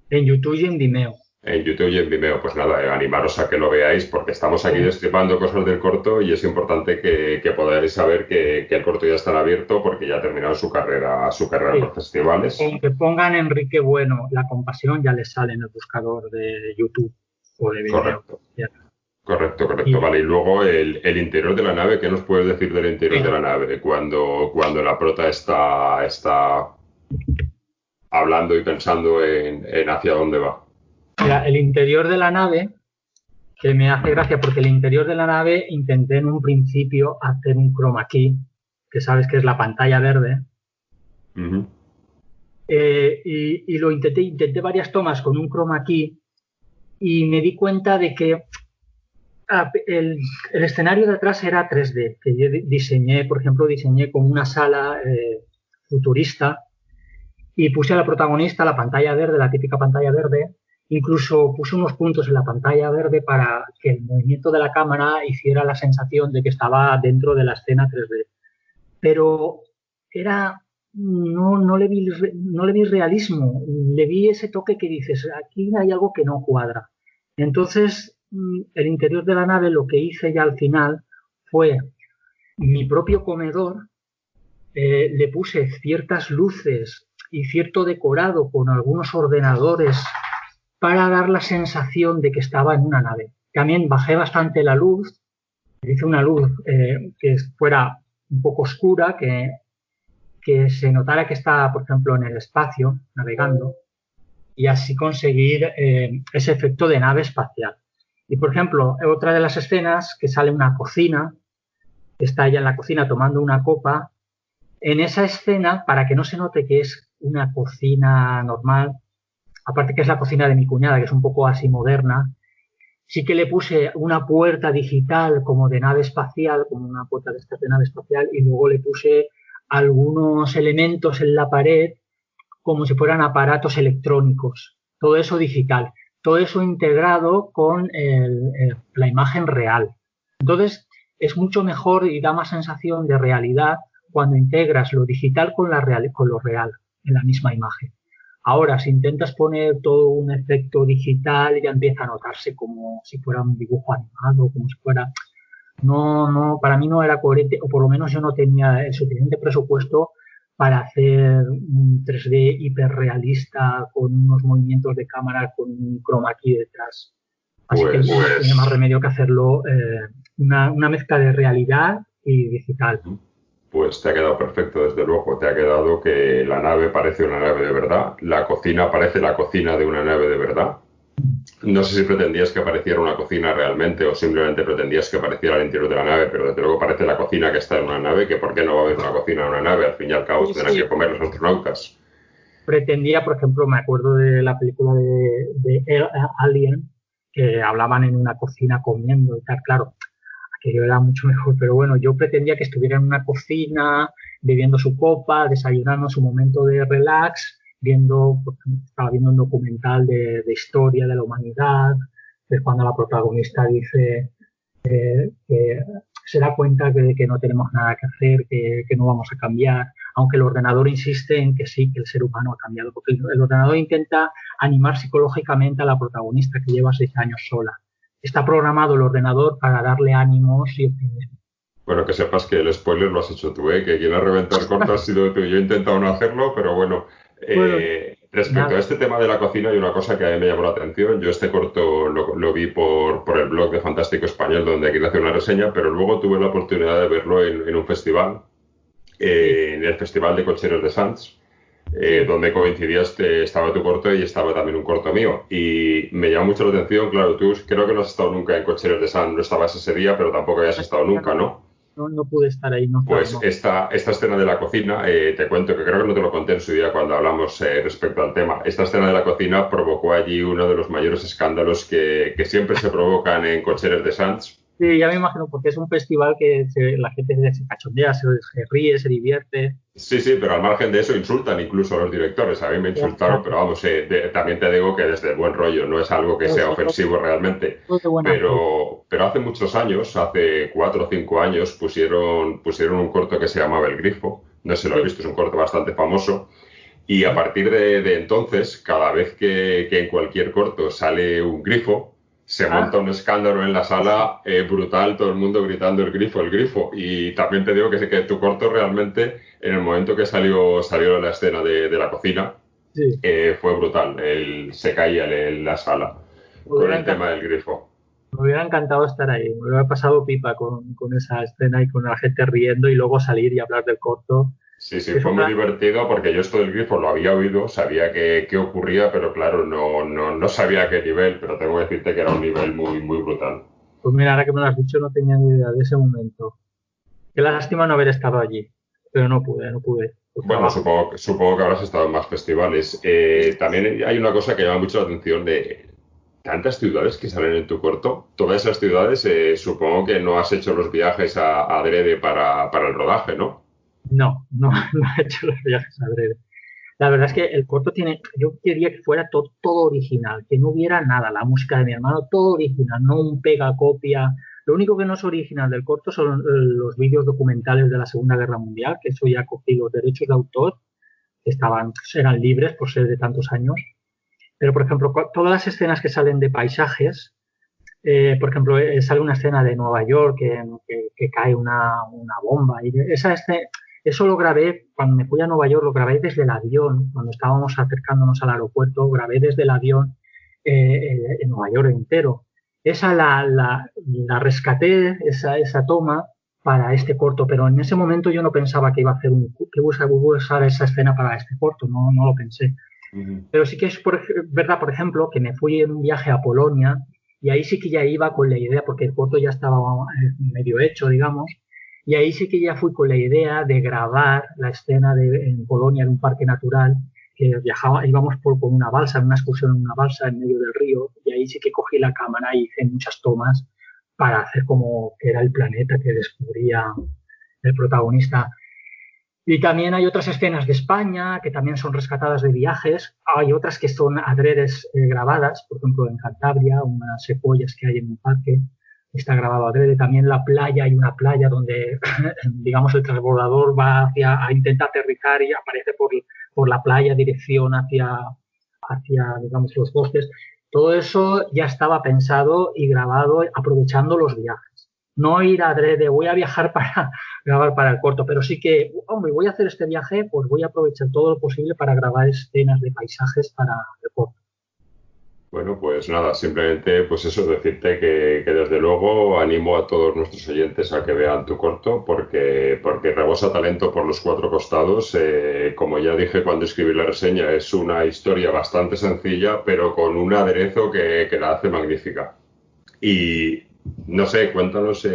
En YouTube y en Vimeo. En YouTube y en Vimeo, pues nada, animaros a que lo veáis porque estamos aquí destripando cosas del corto y es importante que podáis saber que el corto ya está en abierto porque ya ha terminado su carrera en los festivales. Aunque pongan Enrique Bueno, La Compasión, ya les sale en el buscador de YouTube o de Vimeo. Correcto. Vale, y luego el interior de la nave, ¿qué nos puedes decir del interior de la nave? Cuando la prota está hablando y pensando en hacia dónde va. Mira, el interior de la nave, que me hace gracia porque el interior de la nave intenté en un principio hacer un chroma key, que sabes que es la pantalla verde. Uh-huh. Y lo intenté varias tomas con un chroma key y me di cuenta de que el escenario de atrás era 3D, que yo diseñé como una sala futurista y puse a la protagonista la pantalla verde, la típica pantalla verde. Incluso puse unos puntos en la pantalla verde para que el movimiento de la cámara hiciera la sensación de que estaba dentro de la escena 3D. Pero no le vi realismo, le vi ese toque que dices, aquí hay algo que no cuadra. Entonces, el interior de la nave, lo que hice ya al final fue mi propio comedor, le puse ciertas luces y cierto decorado con algunos ordenadores para dar la sensación de que estaba en una nave. También bajé bastante la luz, hice una luz que fuera un poco oscura, que se notara que estaba, por ejemplo, en el espacio, navegando, y así conseguir ese efecto de nave espacial. Y, por ejemplo, otra de las escenas, que sale una cocina, que está ella en la cocina tomando una copa, en esa escena, para que no se note que es una cocina normal, aparte que es la cocina de mi cuñada, que es un poco así moderna, sí que le puse una puerta digital como de nave espacial, como una puerta de esta de nave espacial, y luego le puse algunos elementos en la pared como si fueran aparatos electrónicos. Todo eso digital, todo eso integrado con la imagen real. Entonces, es mucho mejor y da más sensación de realidad cuando integras lo digital con lo real en la misma imagen. Ahora, si intentas poner todo un efecto digital, ya empieza a notarse como si fuera un dibujo animado, como si fuera... No, para mí no era coherente, o por lo menos yo no tenía el suficiente presupuesto para hacer un 3D hiperrealista con unos movimientos de cámara con un chroma key detrás. Así que no tiene más remedio que hacerlo una mezcla de realidad y digital. Pues te ha quedado perfecto, desde luego. Te ha quedado que la nave parece una nave de verdad, la cocina parece la cocina de una nave de verdad. No sé si pretendías que pareciera una cocina realmente o simplemente pretendías que pareciera el interior de la nave, pero desde luego parece la cocina que está en una nave, que ¿por qué no va a haber una cocina en una nave? Al fin y al cabo tendrán que comer los astronautas. Pretendía, por ejemplo, me acuerdo de la película de Alien, que hablaban en una cocina comiendo y tal, claro. Que era mucho mejor, pero bueno, yo pretendía que estuviera en una cocina, bebiendo su copa, desayunando su momento de relax, estaba viendo un documental de historia de la humanidad, es cuando la protagonista dice que se da cuenta de que no tenemos nada que hacer, que no vamos a cambiar, aunque el ordenador insiste en que sí, que el ser humano ha cambiado, porque el ordenador intenta animar psicológicamente a la protagonista que lleva 6 años sola. Está programado el ordenador para darle ánimos y optimismo. Bueno, que sepas que el spoiler lo has hecho tú, que quien ha reventado el corto ha sido tú. Yo he intentado no hacerlo, pero bueno. Respecto a este tema de la cocina, hay una cosa que a mí me llamó la atención. Yo este corto lo vi por el blog de Fantástico Español, donde quería hacer una reseña, pero luego tuve la oportunidad de verlo en un festival, en el Festival de Cocheros de Sants. Donde coincidías, estaba tu corto y estaba también un corto mío. Y me llamó mucho la atención, claro, tú creo que no has estado nunca en Cocheros de Sants, no estabas ese día, pero tampoco habías estado nunca, ¿no? No pude estar ahí. Pues esta escena de la cocina, te cuento que creo que no te lo conté en su día cuando hablamos respecto al tema. Esta escena de la cocina provocó allí uno de los mayores escándalos que siempre se provocan en Cocheros de Sants. Sí, ya me imagino, porque es un festival que la gente se cachondea, se ríe, se divierte. Sí, sí, pero al margen de eso insultan incluso a los directores. A mí me insultaron, pero vamos, también te digo que desde el buen rollo, no es algo que sea ofensivo realmente. Pero hace muchos años, hace 4 o 5 años, pusieron un corto que se llamaba El Grifo. No sé si lo has visto, es un corto bastante famoso. Y a partir de entonces, cada vez que en cualquier corto sale un grifo, se monta un escándalo en la sala brutal, todo el mundo gritando el grifo. Y también te digo que tu corto realmente, en el momento que salió la escena de la cocina, fue brutal. Se caía en la sala con el tema del grifo. Me hubiera encantado estar ahí, me hubiera pasado pipa con esa escena y con la gente riendo y luego salir y hablar del corto. Sí, fue muy divertido porque yo esto del grifo lo había oído, sabía qué ocurría, pero claro, no sabía a qué nivel, pero tengo que decirte que era un nivel muy, muy brutal. Pues mira, ahora que me lo has dicho no tenía ni idea de ese momento. Qué lástima no haber estado allí, pero no pude. Bueno, supongo que habrás estado en más festivales. También hay una cosa que llama mucho la atención de tantas ciudades que salen en tu corto. Todas esas ciudades, supongo que no has hecho los viajes adrede para el rodaje, ¿no? No he hecho los viajes adrede. La verdad es que el corto yo quería que fuera todo original, que no hubiera nada, la música de mi hermano, todo original, no un pega-copia. Lo único que no es original del corto son los vídeos documentales de la Segunda Guerra Mundial, que eso ya cogí los derechos de autor, que eran libres por ser de tantos años. Pero, por ejemplo, todas las escenas que salen de paisajes, por ejemplo, sale una escena de Nueva York que cae una bomba, y eso lo grabé cuando me fui a Nueva York, lo grabé desde el avión, cuando estábamos acercándonos al aeropuerto, grabé desde el avión en Nueva York entero. Esa la rescaté, esa toma, para este corto, pero en ese momento yo no pensaba que iba a usar esa escena para este corto, no lo pensé. Pero sí que es verdad, por ejemplo, que me fui en un viaje a Polonia y ahí sí que ya iba con la idea, porque el corto ya estaba medio hecho, digamos, y ahí sí que ya fui con la idea de grabar la escena en Polonia, en un parque natural, que íbamos por una balsa, en una excursión en una balsa en medio del río, y ahí sí que cogí la cámara y hice muchas tomas para hacer como que era el planeta que descubría el protagonista. Y también hay otras escenas de España que también son rescatadas de viajes. Hay otras que son adredes grabadas, por ejemplo en Cantabria, unas secuoyas que hay en un parque, está grabado adrede. También la playa, hay una playa donde, digamos, el transbordador va a intentar aterrizar y aparece por la playa, dirección hacia, digamos, los bosques. Todo eso ya estaba pensado y grabado aprovechando los viajes. No ir adrede, voy a viajar para grabar para el corto, pero sí que, hombre, voy a hacer este viaje, pues voy a aprovechar todo lo posible para grabar escenas de paisajes para el corto. Bueno, pues nada, simplemente pues eso, decirte que desde luego animo a todos nuestros oyentes a que vean tu corto porque rebosa talento por los 4 costados. Como ya dije cuando escribí la reseña, es una historia bastante sencilla, pero con un aderezo que la hace magnífica. Y no sé, cuéntanos,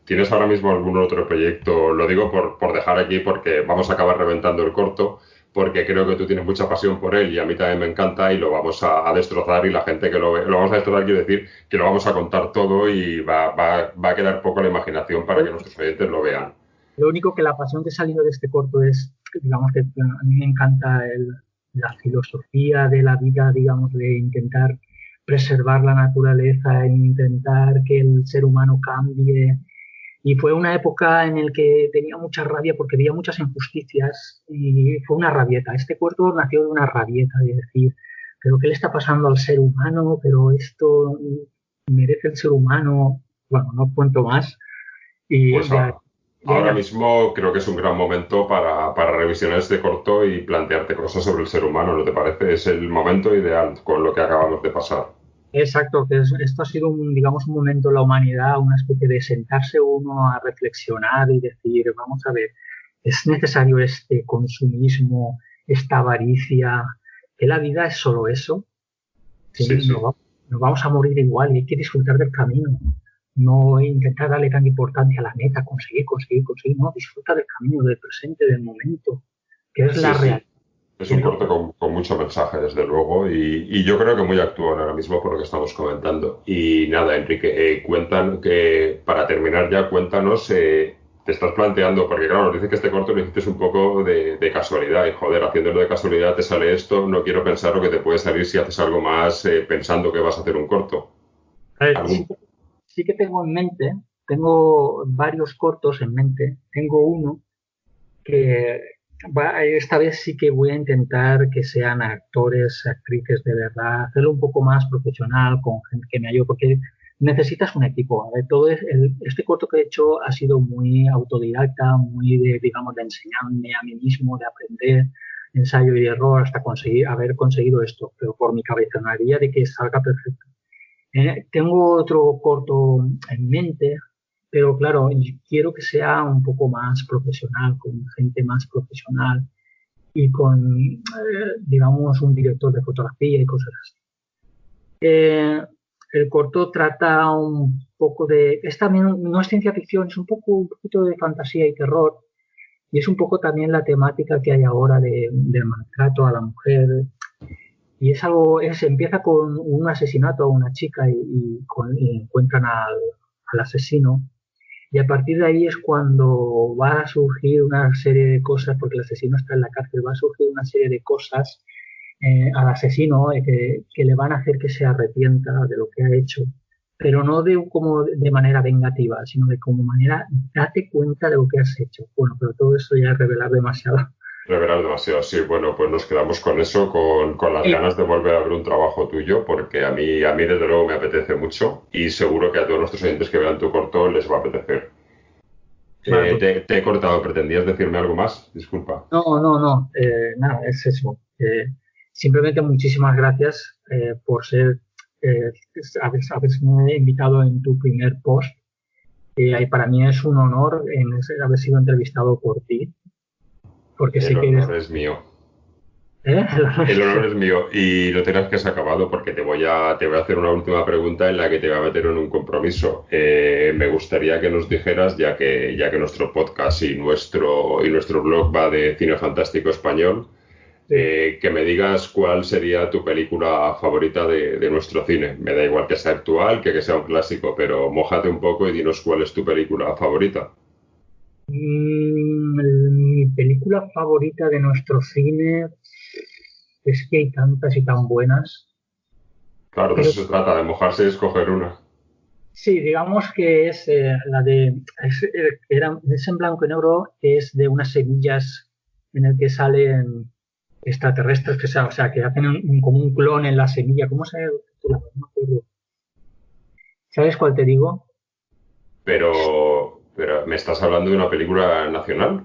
¿tienes ahora mismo algún otro proyecto? Lo digo por dejar aquí porque vamos a acabar reventando el corto, porque creo que tú tienes mucha pasión por él y a mí también me encanta y lo vamos a destrozar y la gente que lo ve, lo vamos a destrozar, quiere decir que lo vamos a contar todo y va a quedar poco la imaginación para que nuestros oyentes lo vean. Lo único que la pasión que ha salido de este corto es, digamos que a mí me encanta la filosofía de la vida, digamos, de intentar preservar la naturaleza, intentar que el ser humano cambie. Y fue una época en la que tenía mucha rabia porque veía muchas injusticias y fue una rabieta. Este corto nació de una rabieta de decir, ¿pero qué le está pasando al ser humano? ¿Pero esto merece el ser humano? Bueno, no cuento más. Y pues ahora mismo creo que es un gran momento para revisionar este corto y plantearte cosas sobre el ser humano, ¿no te parece? Es el momento ideal con lo que acabamos de pasar. Exacto, que esto ha sido un momento en la humanidad, una especie de sentarse uno a reflexionar y decir, vamos a ver, ¿es necesario este consumismo, esta avaricia? ¿Que la vida es solo eso? Sí. Nos vamos a morir igual y hay que disfrutar del camino. No intentar darle tanta importancia a la meta, conseguir, no, disfruta del camino, del presente, del momento, que es la realidad. Es un corto con mucho mensaje, desde luego, y yo creo que muy actual ahora mismo por lo que estamos comentando. Y nada, Enrique, para terminar ya, cuéntanos, te estás planteando, porque claro, nos dice que este corto lo hiciste un poco de casualidad, y joder, haciéndolo de casualidad te sale esto, no quiero pensar lo que te puede salir si haces algo más pensando que vas a hacer un corto. A ver, sí que tengo en mente, tengo varios cortos en mente, tengo uno que esta vez sí que voy a intentar que sean actores, actrices de verdad, hacerlo un poco más profesional, con gente que me ayude, porque necesitas un equipo. A ver, este corto que he hecho ha sido muy autodidacta, muy de, digamos, de enseñarme a mí mismo, de aprender, ensayo y error, hasta haber conseguido esto, pero por mi cabezonería de que salga perfecto. Tengo otro corto en mente, pero claro, quiero que sea un poco más profesional, con gente más profesional y con, digamos, un director de fotografía y cosas así. El corto trata un poco es también, no es ciencia ficción, es un poquito de fantasía y terror, y es un poco también la temática que hay ahora del maltrato a la mujer. Y empieza con un asesinato a una chica y encuentran al asesino. Y a partir de ahí es cuando va a surgir una serie de cosas, porque el asesino está en la cárcel, va a surgir una serie de cosas al asesino que le van a hacer que se arrepienta de lo que ha hecho. Pero no como de manera vengativa, sino de como manera, date cuenta de lo que has hecho. Bueno, pero todo eso ya es revelar demasiado. Revelar demasiado, sí. Bueno, pues nos quedamos con eso, con las ganas de volver a ver un trabajo tuyo, porque a mí desde luego me apetece mucho y seguro que a todos nuestros oyentes que vean tu corto les va a apetecer. Vale, te he cortado, ¿pretendías decirme algo más? Disculpa. No, nada, es eso. Simplemente muchísimas gracias por haberme invitado en tu primer post. Para mí es un honor haber sido entrevistado por ti. Porque el honor es mío. El honor es mío y no tengas que se ha acabado porque te voy a hacer una última pregunta en la que te voy a meter en un compromiso. Me gustaría que nos dijeras, ya que nuestro podcast y nuestro blog va de cine fantástico español, que me digas cuál sería tu película favorita de nuestro cine. Me da igual que sea actual, que sea un clásico, pero mójate un poco y dinos cuál es tu película favorita. Mi película favorita de nuestro cine es que hay tantas y tan buenas. Claro, de eso se trata, de mojarse y escoger una. Sí, digamos que es es en blanco y negro, es de unas semillas en el que salen extraterrestres, que hacen como un clon en la semilla. ¿Cómo se titula? No me acuerdo. ¿Sabes cuál te digo? Pero ¿me estás hablando de una película nacional?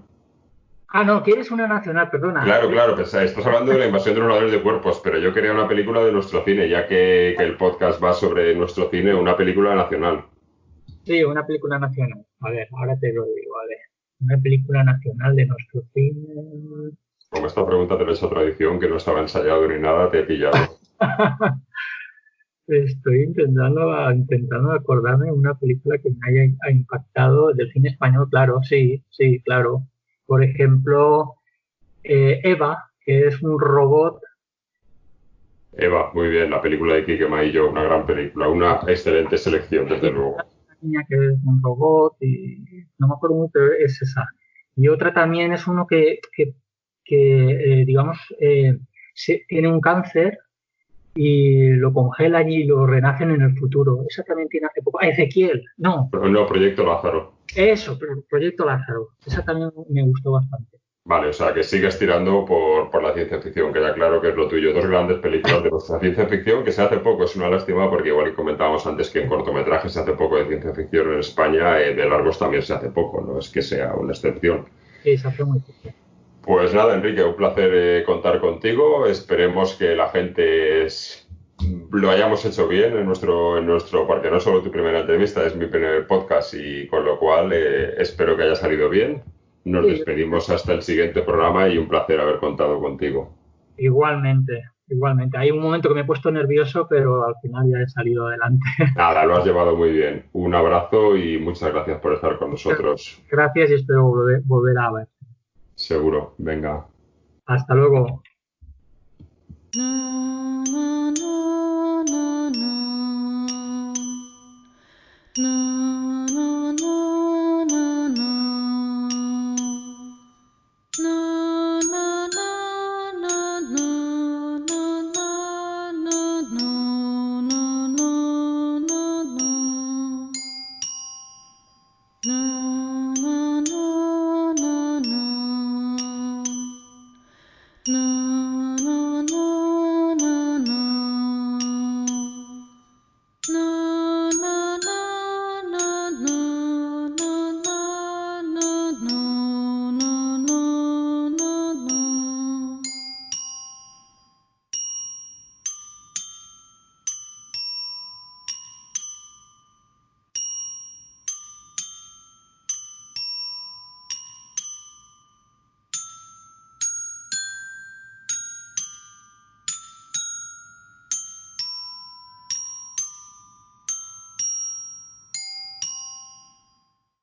Ah, no, ¿quieres una nacional? Perdona. Claro, pues estás hablando de la invasión de los ladrones de cuerpos, pero yo quería una película de nuestro cine, ya que el podcast va sobre nuestro cine, una película nacional. Sí, una película nacional. A ver, ahora te lo digo, a ver. Una película nacional de nuestro cine. Como esta pregunta te lo he hecho tradición, que no estaba ensayado ni nada, te he pillado. Estoy intentando acordarme de una película que me haya impactado del cine español, claro, sí, claro. Por ejemplo, Eva, que es un robot. Eva, muy bien, la película de Quique Maillo, una gran película, una excelente selección, desde luego. Una niña que es un robot y no me acuerdo mucho, pero es esa. Y otra también es uno que digamos, tiene un cáncer y lo congelan y lo renacen en el futuro. Esa también tiene hace poco. Ezequiel, no. No, Proyecto Lázaro. Eso, Proyecto Lázaro. Esa también me gustó bastante. Vale, o sea, que sigues tirando por la ciencia ficción, que ya claro que es lo tuyo. Dos grandes películas de nuestra ciencia ficción, que se hace poco, es una lástima, porque igual que comentábamos antes que en cortometrajes se hace poco de ciencia ficción en España, de largos también se hace poco, no es que sea una excepción. Sí, se hace muy poco. Pues nada, Enrique, un placer contar contigo. Esperemos que la gente lo hayamos hecho bien en nuestro, porque no solo tu primera entrevista, es mi primer podcast y con lo cual espero que haya salido bien. Nos despedimos hasta el siguiente programa y un placer haber contado contigo. Igualmente. Hay un momento que me he puesto nervioso, pero al final ya he salido adelante. Nada, lo has llevado muy bien. Un abrazo y muchas gracias por estar con nosotros. Gracias y espero volver a ver. Seguro. Venga. Hasta luego. No.